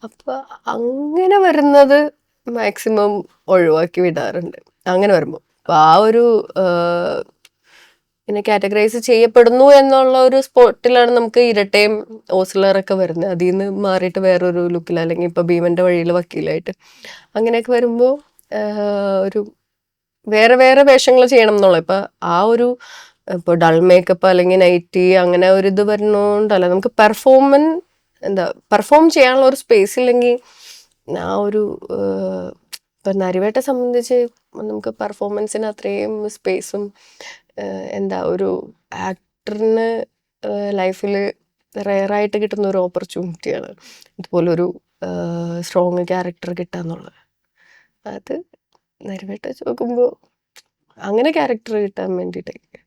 അപ്പൊ അങ്ങനെ വരുന്നത് മാക്സിമം ഒഴിവാക്കി വിടാറുണ്ട്. അങ്ങനെ വരുമ്പോൾ അപ്പൊ ആ ഒരു പിന്നെ കാറ്റഗറൈസ് ചെയ്യപ്പെടുന്നു എന്നുള്ള ഒരു സ്പോട്ടിലാണ് നമുക്ക് ഇരട്ടയും ഓസ്ലറൊക്കെ വരുന്നത്. അതിൽ നിന്ന് മാറിയിട്ട് വേറൊരു ലുക്കിൽ, അല്ലെങ്കിൽ ഇപ്പൊ ഭീമന്റെ വഴിയിൽ വക്കീലായിട്ട് അങ്ങനെയൊക്കെ വരുമ്പോൾ ഒരു വേറെ വേറെ വേഷങ്ങൾ ചെയ്യണം എന്നുള്ള ഇപ്പൊ ആ ഒരു ഇപ്പോൾ ഡൾ മേക്കപ്പ് അല്ലെങ്കിൽ നൈറ്റി അങ്ങനെ ഒരു ഇത് വരുന്നോണ്ടല്ല, നമുക്ക് പെർഫോം ചെയ്യാനുള്ള ഒരു സ്പേസ് ഇല്ലെങ്കിൽ ആ ഒരു ഇപ്പൊ നരിവേട്ടയെ സംബന്ധിച്ച് നമുക്ക് പെർഫോമൻസിന് അത്രയും സ്പേസും ഒരു ആക്ടറിന് ലൈഫിൽ റെയറായിട്ട് കിട്ടുന്ന ഒരു ഓപ്പർച്യൂണിറ്റിയാണ് ഇതുപോലൊരു സ്ട്രോങ് ക്യാരക്ടർ കിട്ടുക എന്നുള്ളത്. അത് നരിവേട്ട നോക്കുമ്പോൾ അങ്ങനെ ക്യാരക്ടർ കിട്ടാൻ വേണ്ടിയിട്ടൊക്കെ.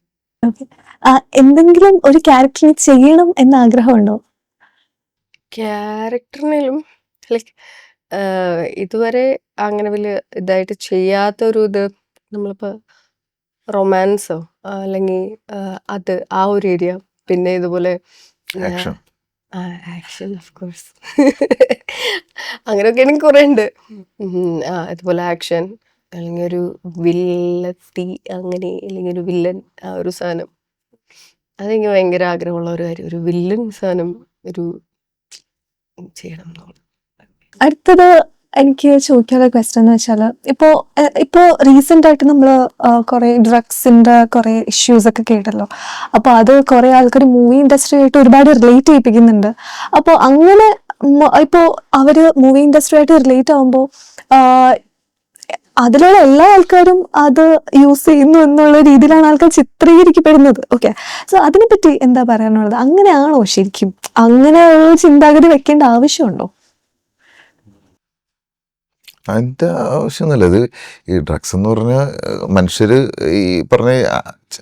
എന്തെങ്കിലും ഒരു ക്യാരക്ടറിന് ചെയ്യണം എന്ന ആഗ്രഹമുണ്ടോ? ക്യാരക്ടറിനും ലൈക്ക് ഇതുവരെ അങ്ങനെ വലിയ ഇതായിട്ട് ചെയ്യാത്തൊരു ഇത് നമ്മളിപ്പോ റൊമാൻസോ അല്ലെങ്കിൽ അത് ആ ഒരു ഏരിയ, പിന്നെ ഇതുപോലെ ആക്ഷൻ ആക്ഷൻ ഓഫ് കോഴ്സ് അങ്ങനെയൊക്കെ ആണെങ്കിൽ കുറെ ഉണ്ട്. ഇതുപോലെ ആക്ഷൻ അല്ലെങ്കിൽ ഒരു വില്ലത്തി അങ്ങനെ, അല്ലെങ്കിൽ ഒരു വില്ലൻ ആ ഒരു സാധനം അതെനിക്ക് ഭയങ്കര ആഗ്രഹമുള്ള ഒരു കാര്യം, ഒരു വില്ലൻ സാധനം ചെയ്യണം എന്നുള്ളത്. അടുത്തത് എനിക്ക് ചോദിക്കാനുള്ള ക്വസ്റ്റ്യൻ എന്ന് വെച്ചാൽ ഇപ്പോ റീസെന്റ് ആയിട്ട് നമ്മൾ കുറെ ഡ്രഗ്സിന്റെ കുറെ ഇഷ്യൂസ് ഒക്കെ കേട്ടല്ലോ. അപ്പൊ അത് കുറെ ആൾക്കാർ മൂവി ഇൻഡസ്ട്രി ആയിട്ട് ഒരുപാട് റിലേറ്റ് ചെയ്യിപ്പിക്കുന്നുണ്ട്. അപ്പോൾ അങ്ങനെ ഇപ്പോൾ അവര് മൂവി ഇൻഡസ്ട്രി ആയിട്ട് റിലേറ്റ് ആവുമ്പോൾ അതിലുള്ള എല്ലാ ആൾക്കാരും അത് യൂസ് ചെയ്യുന്നു എന്നുള്ള രീതിയിലാണ് ആൾക്കാർ ചിത്രീകരിക്കപ്പെടുന്നത്. ഓക്കെ, സോ അതിനെപ്പറ്റി എന്താ പറയാനുള്ളത്? അങ്ങനെയാണോ ശരിക്കും? അങ്ങനെയുള്ള ചിന്താഗതി വെക്കേണ്ട ആവശ്യമുണ്ടോ? അതിൻ്റെ ആവശ്യമൊന്നുമില്ല. ഇത് ഈ ഡ്രഗ്സ് എന്ന് പറഞ്ഞാൽ മനുഷ്യർ ഈ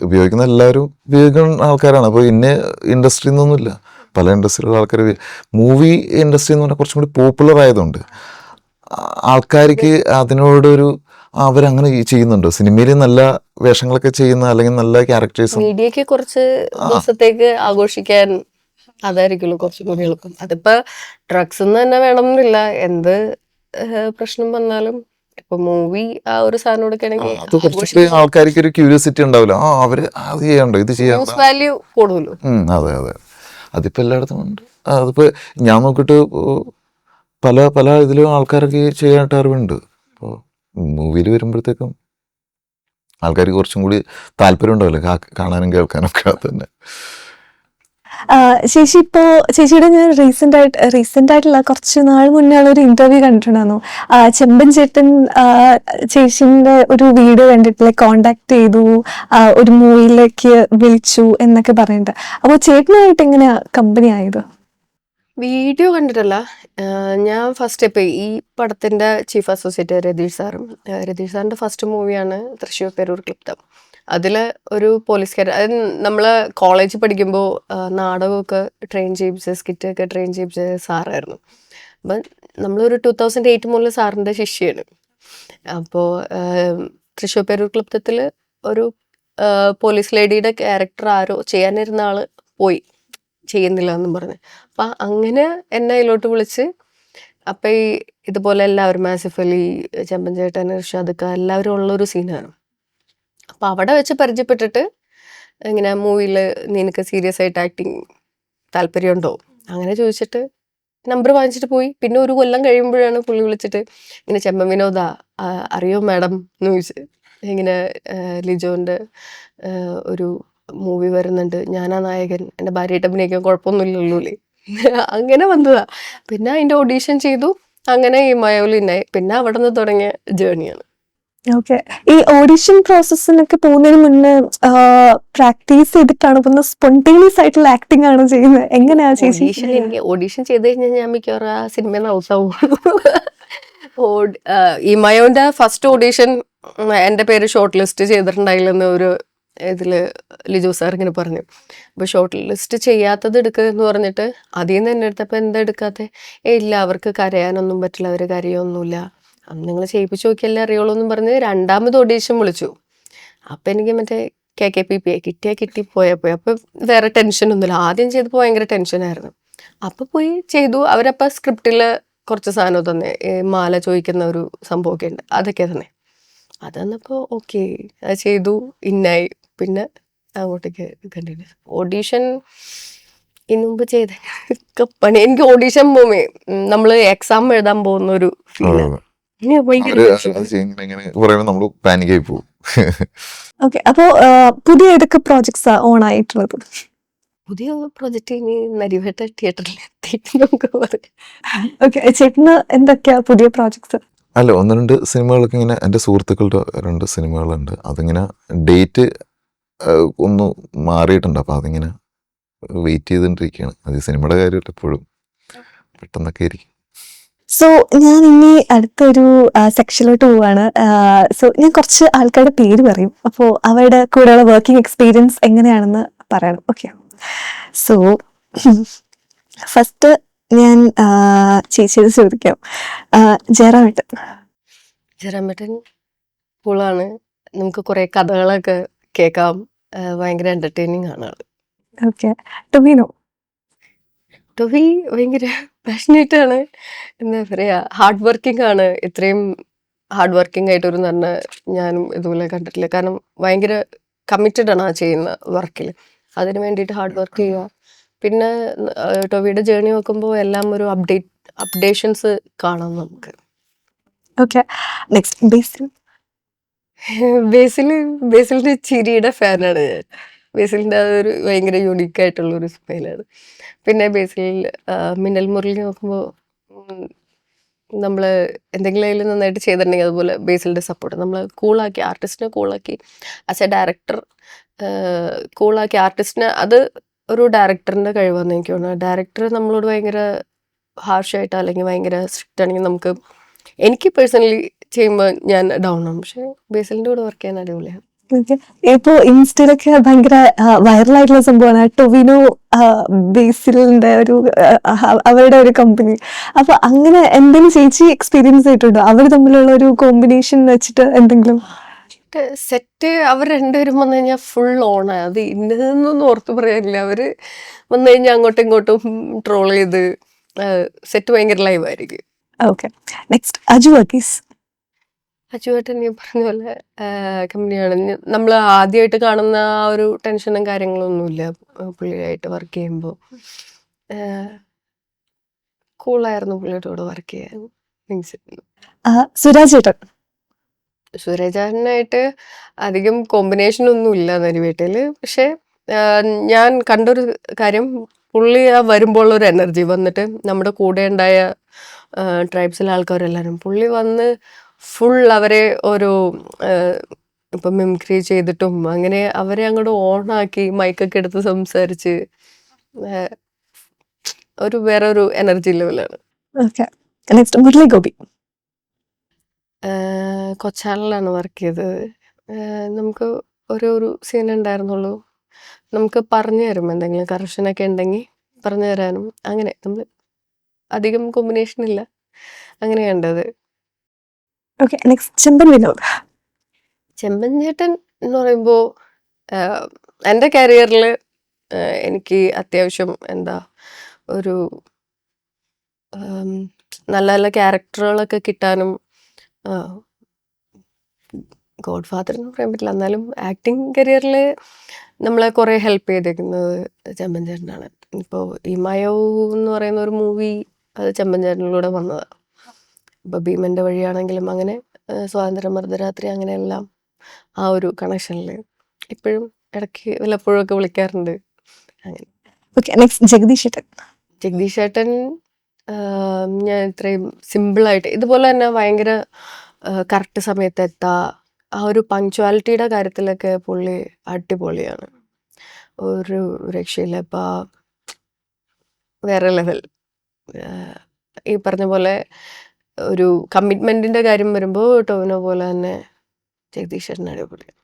ഉപയോഗിക്കുന്ന എല്ലാവരും ഉപയോഗിക്കുന്ന ആൾക്കാരാണ്. അപ്പോൾ ഇന്ന ഇൻഡസ്ട്രി എന്നൊന്നുമില്ല, പല ഇൻഡസ്ട്രിയിലുള്ള ആൾക്കാർ. മൂവി ഇൻഡസ്ട്രി എന്ന് പറഞ്ഞാൽ കുറച്ചും കൂടി പോപ്പുലർ ആയതുകൊണ്ട് ആൾക്കാർക്ക് അതിനോടൊരു അവരങ്ങനെ ചെയ്യുന്നുണ്ട്. സിനിമയിൽ നല്ല വേഷങ്ങളൊക്കെ ചെയ്യുന്ന അല്ലെങ്കിൽ നല്ല ക്യാരക്ടേഴ്സും മീഡിയക്ക് കുറച്ച് ദിവസത്തേക്ക് ആഘോഷിക്കാൻ അതായിരിക്കുള്ളൂ കുറച്ചും കൂടി എളുപ്പം. അതിപ്പോ ഡ്രഗ്സ് തന്നെ വേണമെന്നില്ല, എന്ത് പ്രശ്നം വന്നാലും ഇപ്പൊ മൂവി ആ ഒരു സാധനം അത് കുറച്ചുകൂടി ആൾക്കാർക്ക് ഒരു ക്യൂരിയോസിറ്റി ഉണ്ടാവില്ല. അവര് അത് ചെയ്യണ്ടോ, ഇത് ചെയ്യാൻ ന്യൂസ് വാല്യൂ കൂടുമല്ലോ. അതെ അതിപ്പോ എല്ലായിടത്തും ഉണ്ട്. അതിപ്പോ ഞാൻ നോക്കിയിട്ട് പല ഇതിലും ആൾക്കാരൊക്കെ ചെയ്യാനായിട്ട് അറിവുണ്ട്. അപ്പോൾ മൂവിയിൽ വരുമ്പോഴത്തേക്കും ആൾക്കാർക്ക് കുറച്ചും കൂടി താല്പര്യം ഉണ്ടാവില്ലേ കാണാനും കേൾക്കാനും ഒക്കെ. അത് തന്നെ. ചേച്ചി ഇപ്പോ ചേച്ചിയുടെ ഞാൻ റീസെന്റ് ആയിട്ടുള്ള കുറച്ച് നാൾ മുന്നേ ഉള്ള ഒരു ഇന്റർവ്യൂ കണ്ടിട്ടുണ്ടായിരുന്നു. ചെമ്പൻ ചേട്ടൻ ചേച്ചിന്റെ ഒരു വീഡിയോ കണ്ടിട്ട് കോണ്ടാക്ട് ചെയ്തു, ഒരു മൂവിയിലേക്ക് വിളിച്ചു എന്നൊക്കെ പറയുന്നുണ്ട്. അപ്പോൾ ചേട്ടനായിട്ട് എങ്ങനെയാ കമ്പനി ആയത്? വീഡിയോ കണ്ടിട്ടല്ല. ഞാൻ ഫസ്റ്റ് ഇപ്പം ഈ പടത്തിൻ്റെ ചീഫ് അസോസിയേറ്റ് രതീഷ് സാറിൻ്റെ ഫസ്റ്റ് മൂവിയാണ് തൃശ്ശൂർ പേരൂർ ക്ലിപ്തം. അതിൽ ഒരു പോലീസുകാരൻ, അത് നമ്മൾ കോളേജിൽ പഠിക്കുമ്പോൾ നാടകമൊക്കെ ട്രെയിൻ ചെയ്യിപ്പിച്ച സ്കിറ്റൊക്കെ ട്രെയിൻ ചെയ്യിപ്പിച്ച സാറായിരുന്നു. അപ്പം നമ്മളൊരു 2008 മുതൽ സാറിൻ്റെ ശിഷ്യയാണ്. അപ്പോൾ തൃശ്ശൂർ പേരൂർ ക്ലിപ്തത്തിൽ ഒരു പോലീസ് ലേഡിയുടെ ക്യാരക്ടർ ആരോ ചെയ്യാനിരുന്ന ആൾ പോയി, ചെയ്യുന്നില്ല എന്നും പറഞ്ഞ്. അപ്പം അങ്ങനെ എന്നെ അതിലോട്ട് വിളിച്ച്, അപ്പം ഇതുപോലെ എല്ലാവരും ആസിഫ് അലി, ചെമ്പൻ ചേട്ടൻ, ഇർഷാദ് ഖാൻ എല്ലാവരും ഉള്ളൊരു സീനാണ്. അപ്പം അവിടെ വെച്ച് പരിചയപ്പെട്ടിട്ട് ഇങ്ങനെ മൂവിയിൽ നിനക്ക് സീരിയസ് ആയിട്ട് ആക്ടിങ് താല്പര്യമുണ്ടോ അങ്ങനെ ചോദിച്ചിട്ട് നമ്പർ വാങ്ങിച്ചിട്ട് പോയി. പിന്നെ ഒരു കൊല്ലം കഴിയുമ്പോഴാണ് പുള്ളി വിളിച്ചിട്ട് ഇങ്ങനെ ചെമ്പൻ വിനോദ അറിയോ മാഡം എന്ന് ചോദിച്ച്, ഇങ്ങനെ ലിജോൻ്റെ ഒരു മൂവി വരുന്നുണ്ട്, ഞാനാ നായകൻ, എൻ്റെ ഭാര്യയായിട്ട് അഭിനയിക്കാൻ കുഴപ്പമൊന്നുമില്ലല്ലോ. അങ്ങനെ വന്നതാ. പിന്നെ അതിൻ്റെ ഓഡീഷൻ ചെയ്തു, അങ്ങനെ ഈ മയോലിനായി. പിന്നെ അവിടെ നിന്ന് തുടങ്ങിയ ജേണിയാണ്. ഓക്കെ. ഈ ഓഡിഷൻ പ്രോസസ്സിനൊക്കെ പോകുന്നതിന് മുന്നേ പ്രാക്ടീസ് ചെയ്തിട്ടാണ് പിന്നെ സ്പോണ്ടേനിയസ് ആയിട്ടുള്ള ആക്ടിംഗ് ആണ് ചെയ്യുന്നത്? എങ്ങനെയാ ചേച്ചി? ഓഡീഷൻ ചെയ്ത് കഴിഞ്ഞാൽ ഞാൻ മിക്കവാറും ആ സിനിമയിൽ നിന്ന് ഔട്ടാവും. ഈ മയോന്റെ ഫസ്റ്റ് ഓഡീഷൻ എൻ്റെ പേര് ഷോർട്ട് ലിസ്റ്റ് ചെയ്തിട്ടുണ്ടായില്ലെന്ന് ഒരു ഇതിൽ ലിജോ സാർ ഇങ്ങനെ പറഞ്ഞു. അപ്പോൾ ഷോർട്ട് ലിസ്റ്റ് ചെയ്യാത്തത് എടുക്കുക എന്ന് പറഞ്ഞിട്ട് അതിൽ നിന്ന് തന്നെ എടുത്തപ്പോൾ എന്താ എടുക്കാത്ത? ഇല്ല, അവർക്ക് കരയാനൊന്നും പറ്റില്ല, അവർ കരയൊന്നുമില്ല, നിങ്ങൾ ചെയ്യിപ്പിച്ച് നോക്കിയല്ലേ അറിയുള്ളൂ എന്നും പറഞ്ഞ് രണ്ടാമത് ഓഡീഷൻ വിളിച്ചു. അപ്പം എനിക്ക് മറ്റേ KKPP കിട്ടിയാൽ കിട്ടി, പോയാൽ പോയി. അപ്പം വേറെ ടെൻഷനൊന്നുമില്ല. ആദ്യം ചെയ്തപ്പോൾ ഭയങ്കര ടെൻഷനായിരുന്നു. അപ്പം പോയി ചെയ്തു. അവരപ്പം സ്ക്രിപ്റ്റിൽ കുറച്ച് സാധനം തന്നെ, മാല ചോദിക്കുന്ന ഒരു സംഭവമൊക്കെ ഉണ്ട്, അതൊക്കെ തന്നെ. അത് തന്നപ്പോൾ ഓക്കെ, അത് ചെയ്തു, ഇന്നായി. പിന്നെ അങ്ങോട്ടേക്ക് കണ്ടിന്യൂസ് ഓഡീഷൻ ഇന്ന് മുമ്പ് ചെയ്ത പണി. എനിക്ക് ഓഡീഷൻ പോകുമ്പേ നമ്മൾ എക്സാം എഴുതാൻ പോകുന്ന ഒരു ഫീലാണ്. നമ്മൾ പാനിക് ആയി പോകും. ഓക്കെ. അപ്പോ പുതിയ ഏതൊക്കെ പ്രോജക്ട്സാ ഓൺ ആയിട്ടുള്ളത്? പുതിയ പ്രോജക്റ്റ് ഇനി നരിവേട്ട തിയേറ്ററിൽ എത്തിയിട്ട് നമുക്ക് പറയാം. ഓക്കെ. ചേട്ടന് എന്തൊക്കെയാ പുതിയ പ്രോജക്ട്സ്? അല്ല, 1-2 സിനിമകളൊക്കെ ഇങ്ങനെ എൻ്റെ സുഹൃത്തുക്കളുടെ 2 സിനിമകളുണ്ട്. അതിങ്ങനെ ഡേറ്റ് ഒന്ന് മാറിയിട്ടുണ്ട്. അപ്പം അതിങ്ങനെ വെയിറ്റ് ചെയ്തുകൊണ്ടിരിക്കുകയാണ്. അത് സിനിമയുടെ കാര്യമായിട്ട് എപ്പോഴും പെട്ടെന്നൊക്കെ ആയിരിക്കും. സോ ഞാൻ ഇനി അടുത്തൊരു സെക്ഷനിലോട്ട് പോവാണ്. സോ ഞാൻ കുറച്ച് ആൾക്കാരുടെ പേര് പറയും, അപ്പോൾ അവരുടെ കൂടെയുള്ള വർക്കിംഗ് എക്സ്പീരിയൻസ് എങ്ങനെയാണെന്ന് പറയണം. ഓക്കെ. സോ ഫസ്റ്റ് ഞാൻ ചേച്ചിയോട് ചോദിക്കാം. ജയറാമേട്ടൻ കൂളാണ്. നമുക്ക് കുറേ കഥകളൊക്കെ കേൾക്കാം. ഭയങ്കര എൻ്റർടൈനിങ് ആണ് ആള്. ഓക്കെ. ടൊവിനോ ഭയങ്കര പാഷനേറ്റ് ആണ്. എന്താ പറയുക, ഹാർഡ് വർക്കിംഗ് ആണ്. ഇത്രയും ഹാർഡ് വർക്കിംഗ് ആയിട്ടൊരു നടന ഞാനും ഇതുപോലെ കണ്ടിട്ടില്ല. കാരണം ഭയങ്കര കമ്മിറ്റഡ് ആണ് ആ ചെയ്യുന്ന വർക്കിൽ. അതിന് വേണ്ടിയിട്ട് ഹാർഡ് വർക്ക് ചെയ്യുക. പിന്നെ ടൊവിയുടെ ജേർണി നോക്കുമ്പോൾ എല്ലാം ഒരു അപ്ഡേഷൻസ് കാണാം നമുക്ക്. ഓക്കെ. നെക്സ്റ്റ് ബേസിലിന്റെ ചിരിയുടെ ഫാനാണ് ഞാൻ. ബേസിലിൻ്റെ അതൊരു ഭയങ്കര യുണീക്ക് ആയിട്ടുള്ളൊരു സ്മൈലാണ്. പിന്നെ ബേസിൽ മിന്നൽ മുരളി നോക്കുമ്പോൾ നമ്മൾ എന്തെങ്കിലും അതിൽ നന്നായിട്ട് ചെയ്തിട്ടുണ്ടെങ്കിൽ അതുപോലെ ബേസിലിൻ്റെ സപ്പോർട്ട് നമ്മൾ കൂളാക്കി, ആർട്ടിസ്റ്റിനെ കൂളാക്കി, ആസ് എ ഡയറക്ടർ കൂളാക്കി ആർട്ടിസ്റ്റിനെ, അത് ഒരു ഡയറക്ടറിൻ്റെ കഴിവാണെന്ന് എനിക്ക് തോന്നുന്നു. ഡയറക്ടർ നമ്മളോട് ഭയങ്കര ഹാർഷായിട്ട് അല്ലെങ്കിൽ ഭയങ്കര സ്ട്രിക്റ്റ് ആണെങ്കിൽ നമുക്ക്, എനിക്ക് പേഴ്സണലി ചെയ്യുമ്പോൾ ഞാൻ ഡൗൺ ആവും. പക്ഷേ ബേസിലിൻ്റെ കൂടെ വർക്ക് ചെയ്യാൻ അടിപൊളിയാണ്. ഇപ്പോ ഇൻസ്റ്റയിലൊക്കെ ഭയങ്കര വൈറലായിട്ടുള്ള സംഭവമാണ് ടൊവിനോ ബേസിലിന്റെ ഒരു അവരുടെ ഒരു കമ്പനി. അപ്പൊ അങ്ങനെ എന്തെങ്കിലും ചേച്ചി എക്സ്പീരിയൻസ് ചെയ്തിട്ടുണ്ടോ അവർ തമ്മിലുള്ള ഒരു കോമ്പിനേഷൻ വെച്ചിട്ട് എന്തെങ്കിലും? സെറ്റ് അവർ രണ്ടുപേരും വന്നു കഴിഞ്ഞാൽ ഫുൾ ഓണാണ്. അത് ഇന്നതെന്നൊന്നും ഓർത്ത് പറയാനില്ല. അവർ വന്നു കഴിഞ്ഞാൽ അങ്ങോട്ടും ഇങ്ങോട്ടും ട്രോൾ ചെയ്ത് സെറ്റ് ഭയങ്കര ലൈവായിരിക്കും. ഓക്കെ. നെക്സ്റ്റ് അജു വർഗീസ്. അജുവേട്ടൻ നീ പറഞ്ഞ പോലെ കമ്പനിയാണ്. നമ്മൾ ആദ്യമായിട്ട് കാണുന്ന ആ ഒരു ടെൻഷനും കാര്യങ്ങളൊന്നുമില്ല പുള്ളിയായിട്ട് വർക്ക് ചെയ്യുമ്പോൾ. കൂളായിരുന്നു പുള്ളിയുടെ കൂടെ വർക്ക് ചെയ്യാൻ. മീൻസ് സുരേജാനായിട്ട് അധികം കോമ്പിനേഷൻ ഒന്നും ഇല്ല നരിവേട്ടയിൽ. പക്ഷെ ഞാൻ കണ്ടൊരു കാര്യം, പുള്ളി ആ വരുമ്പോൾ ഒരു എനർജി വന്നിട്ട് നമ്മുടെ കൂടെ ഉണ്ടായ ട്രൈബ്സിലെ ആൾക്കാരെല്ലാവരും പുള്ളി വന്ന് ഫുൾ അവരെ ഒരു ഇപ്പം മിമിക്രി ചെയ്തിട്ടും അങ്ങനെ അവരെ അങ്ങോട്ട് ഓണാക്കി മൈക്കൊക്കെ എടുത്ത് സംസാരിച്ച് ആ, ഒരു വേറെ ഒരു എനർജി ലെവലാണ്. Okay, next Murali Gopi. കൊച്ചാലിലാണ് വർക്ക് ചെയ്തത്. നമുക്ക് ഒരു സീൻ ഉണ്ടായിരുന്നുള്ളൂ. നമുക്ക് പറഞ്ഞു തരും എന്തെങ്കിലും കറക്ഷനൊക്കെ ഉണ്ടെങ്കിൽ പറഞ്ഞു തരാനും അങ്ങനെ നമ്മൾ അധികം കോമ്പിനേഷൻ ഇല്ല, അങ്ങനെ കണ്ടത്. ഓക്കെ, നെക്സ്റ്റ് ചെമ്പൻ വിനോദ്. ചെമ്പൻ ചേട്ടൻ എന്ന് പറയുമ്പോൾ എൻ്റെ കരിയറിൽ എനിക്ക് അത്യാവശ്യം എന്താ ഒരു നല്ല നല്ല ക്യാരക്ടറുകളൊക്കെ കിട്ടാനും ഗോഡ് ഫാദർ എന്ന് പറയാൻ പറ്റില്ല, എന്നാലും ആക്ടിങ് കരിയറിൽ നമ്മളെ കുറേ ഹെൽപ്പ് ചെയ്തേക്കുന്നത് ചെമ്പൻ ചേട്ടനാണ്. ഇപ്പോൾ ഈ മയവ് എന്ന് പറയുന്ന ഒരു മൂവി അത് ചെമ്പൻ ചേട്ടനിലൂടെ വന്നതാണ്. ഇപ്പോൾ ഭീമൻ്റെ വഴിയാണെങ്കിലും അങ്ങനെ സ്വാതന്ത്ര്യ മർദ്ദരാത്രി അങ്ങനെയെല്ലാം ആ ഒരു കണക്ഷനിൽ ഇപ്പോഴും ഇടയ്ക്ക് വല്ലപ്പോഴും ഒക്കെ വിളിക്കാറുണ്ട്. അങ്ങനെ ഓക്കെ, നെക്സ്റ്റ് ജഗദീഷ് ചേട്ടൻ. ജഗദീഷ് ചേട്ടൻ ഞാൻ ഇത്രയും സിമ്പിളായിട്ട് ഇതുപോലെ തന്നെ ഭയങ്കര കറക്റ്റ് സമയത്ത് എത്താ, ആ ഒരു പങ്ക്ച്വാലിറ്റിയുടെ കാര്യത്തിലൊക്കെ പുള്ളി അടിപൊളിയാണ്, ഒരു രക്ഷയില്ല. ഇപ്പം വേറെ ലെവൽ. ഈ പറഞ്ഞ പോലെ ഒരു കമ്മിറ്റ്മെൻറ്റിൻ്റെ കാര്യം വരുമ്പോൾ ടോവിനോ പോലെ തന്നെ ജഗദീഷ് ചേട്ടൻ അടിപൊളിയാണ്.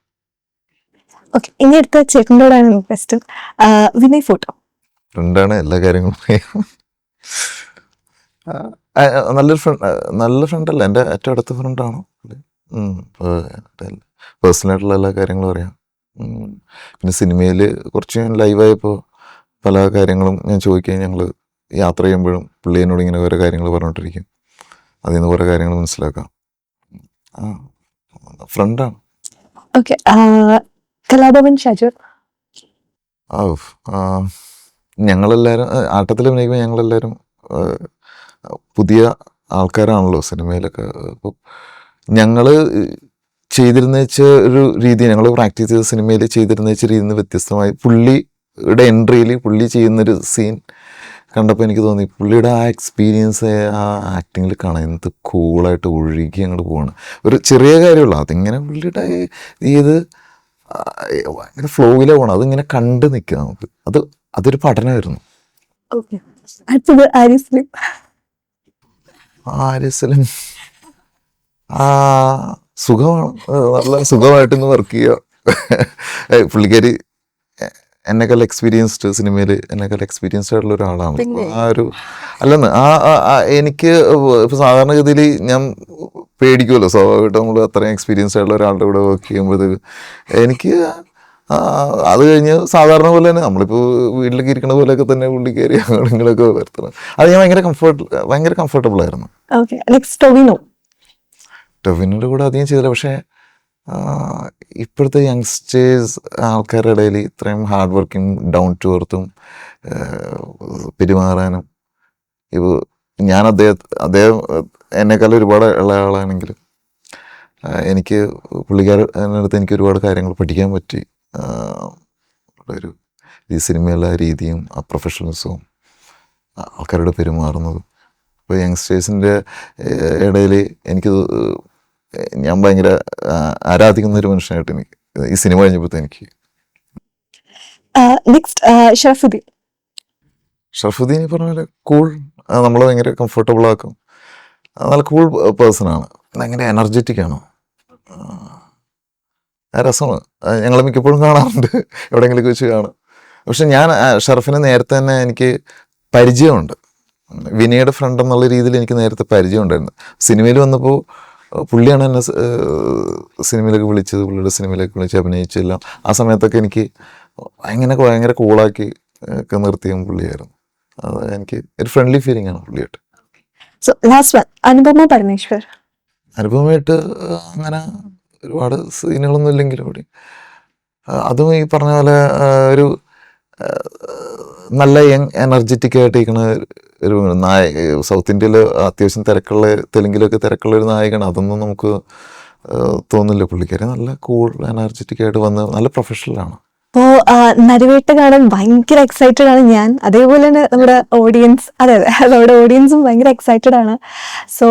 ഓക്കെ, ഇനി അടുത്ത ചേട്ടനോടാണ് ക്വസ്റ്റ്യൻ. വിനയ് ഫോട്ടോ. ഫ്രണ്ടാണ്, എല്ലാ കാര്യങ്ങളും നല്ലൊരു നല്ല ഫ്രണ്ടല്ല, എൻ്റെ ഏറ്റവും അടുത്ത ഫ്രണ്ടാണ്. പേഴ്സണലായിട്ടുള്ള എല്ലാ കാര്യങ്ങളും അറിയാം. പിന്നെ സിനിമയിൽ കുറച്ച് ഞാൻ ലൈവായപ്പോൾ പല കാര്യങ്ങളും ഞാൻ ചോദിക്കുകയും ഞങ്ങൾ യാത്ര ചെയ്യുമ്പോഴും പുള്ളി എന്നോട് ഇങ്ങനെ ഓരോ കാര്യങ്ങൾ പറഞ്ഞുകൊണ്ടിരിക്കും, അതിൽ നിന്ന് കുറേ കാര്യങ്ങൾ മനസ്സിലാക്കാം. ഫ്രണ്ടാണ്. ഓക്കെ, കലാഭവൻ ഷാജു. ഞങ്ങളെല്ലാവരും ആട്ടത്തിൽ അഭിനയിക്കുമ്പോൾ ഞങ്ങളെല്ലാവരും പുതിയ ആൾക്കാരാണല്ലോ സിനിമയിലൊക്കെ. അപ്പോൾ ഞങ്ങൾ ചെയ്തിരുന്ന ഒരു രീതി, ഞങ്ങൾ പ്രാക്ടീസ് ചെയ്ത സിനിമയിൽ ചെയ്തിരുന്ന രീതിയിൽ നിന്ന് വ്യത്യസ്തമായി പുള്ളിയുടെ എൻട്രിയിൽ പുള്ളി ചെയ്യുന്നൊരു സീൻ കണ്ടപ്പോൾ എനിക്ക് തോന്നി പുള്ളിയുടെ ആ എക്സ്പീരിയൻസ് ആ ആക്ടിങ്ങിൽ കാണാൻ എന്ത് കൂളായിട്ട് ഒഴുകി അങ്ങോട്ട് പോവാണ്. ഒരു ചെറിയ കാര്യമുള്ളൂ, അതിങ്ങനെ പുള്ളിയുടെ ഇത് ഭയങ്കര ഫ്ലോയിലെ പോകണം, അതിങ്ങനെ കണ്ട് നിൽക്കുക നമുക്ക്. അതൊരു പഠനമായിരുന്നു. ഓക്കെ, അടുത്തത് ആര്യസ്ലിം. ആര്യസ്ലിം സുഖമാണ്, നല്ല സുഖമായിട്ടൊന്ന് വർക്ക് ചെയ്യുക. പുള്ളിക്കാരി എന്നെക്കാൾ എക്സ്പീരിയൻസ്ഡ്, സിനിമയിൽ എന്നെക്കാൾ എക്സ്പീരിയൻസ്ഡ് ആയിട്ടുള്ള ഒരാളാണ്. ആ ഒരു അല്ലെന്ന് എനിക്ക് ഇപ്പോൾ സാധാരണഗതിയിൽ ഞാൻ പേടിക്കുമല്ലോ സ്വാഭാവികമായിട്ട്, നമ്മൾ അത്രയും എക്സ്പീരിയൻസ്ഡ് ആയിട്ടുള്ള ഒരാളുടെ കൂടെ വർക്ക് ചെയ്യുമ്പോഴത്തേക്ക് എനിക്ക് അത് കഴിഞ്ഞ് സാധാരണ പോലെ തന്നെ നമ്മളിപ്പോൾ വീട്ടിലേക്ക് ഇരിക്കുന്ന പോലെയൊക്കെ തന്നെ പുള്ളിക്കാരി അങ്ങനെയൊക്കെ വരുത്തണം. അത് ഞാൻ ഭയങ്കര കംഫർട്ടബിൾ ആയിരുന്നു. Okay, next Tovino. ടൊവിനോയുടെ കൂടെ അധികം ചെയ്തില്ല, പക്ഷേ ഇപ്പോഴത്തെ യങ്സ്റ്റേഴ്സ് ആൾക്കാരുടെ ഇടയിൽ ഇത്രയും ഹാർഡ് വർക്കിംഗ്, ഡൗൺ ടു എർത്തും പെരുമാറാനും, ഇപ്പോൾ ഞാൻ അദ്ദേഹം എന്നെക്കാളും ഒരുപാട് ഉള്ള ആളാണെങ്കിലും എനിക്ക് പുള്ളിക്കാരനടുത്ത് എനിക്ക് ഒരുപാട് കാര്യങ്ങൾ പഠിക്കാൻ പറ്റി. ഒരു ഈ സിനിമയിലെ രീതിയും ആ പ്രൊഫഷണൽസും ആൾക്കാരോട് പെരുമാറുന്നതും. ഇപ്പോൾ യങ്സ്റ്റേഴ്സിൻ്റെ ഇടയിൽ ഞാൻ ഭയങ്കര ആരാധിക്കുന്ന ഒരു മനുഷ്യനായിട്ട് എനിക്ക് ഈ സിനിമ കഴിഞ്ഞപ്പോഴത്തെ എനിക്ക്. നെക്സ്റ്റ് ഷറഫുദ്ദീൻ. ഷറഫുദ്ദീൻ ഈ പറഞ്ഞ പോലെ കൂൾ, നമ്മളെ ഭയങ്കര കംഫർട്ടബിൾ ആക്കും. നല്ല കൂൾ പേഴ്സണാണ്, ഭയങ്കര എനർജറ്റിക് ആണ്, രസമാണ്. ഞങ്ങൾ മിക്കപ്പോഴും കാണാറുണ്ട്, എവിടെയെങ്കിലൊക്കെ വെച്ച് കാണും. പക്ഷെ ഞാൻ ഷറഫിനെ നേരത്തെ തന്നെ എനിക്ക് പരിചയമുണ്ട്, വിനയുടെ ഫ്രണ്ട് എന്നുള്ള രീതിയിൽ എനിക്ക് നേരത്തെ പരിചയം ഉണ്ടായിരുന്നു. സിനിമയിൽ വന്നപ്പോൾ പുള്ളിയാണ് എന്നെ സിനിമയിലേക്ക് വിളിച്ചത്, പുള്ളിയുടെ സിനിമയിലേക്ക് വിളിച്ച് അഭിനയിച്ചെല്ലാം. ആ സമയത്തൊക്കെ എനിക്ക് ഭയങ്കര കൂളാക്കി ഒക്കെ നിർത്തിയും പുള്ളിയായിരുന്നു. അത് എനിക്ക് ഒരു ഫ്രണ്ട്ലി ഫീലിംഗ് ആണ് പുള്ളിയായിട്ട്. So last one, Anupama Parameswar. അനുപമയായിട്ട് അങ്ങനെ ഒരുപാട് സീനുകളൊന്നും ഇല്ലെങ്കിലും കൂടി അതും ഈ പറഞ്ഞ പോലെ ഒരു നല്ല യങ് എനർജറ്റിക് ആയിട്ടിരിക്കുന്ന ഒരു സൗത്ത് ഇന്ത്യയിൽ അത്യാവശ്യം തിരക്കുള്ള, തെലുങ്കിലൊക്കെ തിരക്കുള്ള ഒരു നായകനാണ്. അതൊന്നും നമുക്ക് തോന്നില്ല. പുള്ളിക്കാരി നല്ല കൂൾ എനർജറ്റിക് ആയിട്ട് വന്ന് നല്ല പ്രൊഫഷണലാണ്. അപ്പോൾ നരിവേട്ട കാണാൻ ഭയങ്കര എക്സൈറ്റഡ് ആണ് ഞാൻ, അതേപോലെ തന്നെ നമ്മുടെ ഓഡിയൻസ്, അതെ നമ്മുടെ ഓഡിയൻസും ഭയങ്കര എക്സൈറ്റഡ് ആണ്. So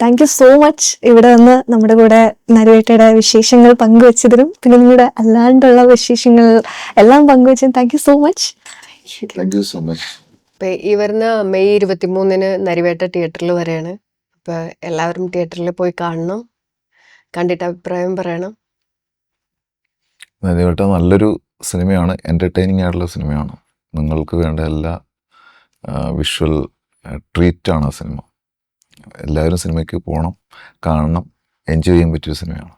thank you so much ഇവിടെ വന്ന് നമ്മുടെ കൂടെ നരിവേട്ടയുടെ വിശേഷങ്ങൾ പങ്കുവെച്ചതിനും പിന്നെ നിങ്ങളുടെ അല്ലാണ്ടുള്ള വിശേഷങ്ങൾ എല്ലാം പങ്കുവെച്ചതിനും thank you so much. Thank you so much. ഇപ്പൊ ഈ വരുന്ന മെയ് 23-ന് നരിവേട്ട തിയേറ്ററിൽ വരെയാണ്. അപ്പൊ എല്ലാവരും തിയേറ്ററിൽ പോയി കാണണം, കണ്ടിട്ട് അഭിപ്രായം പറയണം. നരിവേട്ട നല്ലൊരു സിനിമയാണ്, എൻ്റർടൈനിങ് ആയിട്ടുള്ള സിനിമയാണ്. നിങ്ങൾക്ക് വേണ്ട എല്ലാ വിഷ്വൽ ട്രീറ്റാണ് ആ സിനിമ. എല്ലാവരും സിനിമയ്ക്ക് പോകണം, കാണണം, എൻജോയ് ചെയ്യാൻ പറ്റിയ സിനിമയാണ്.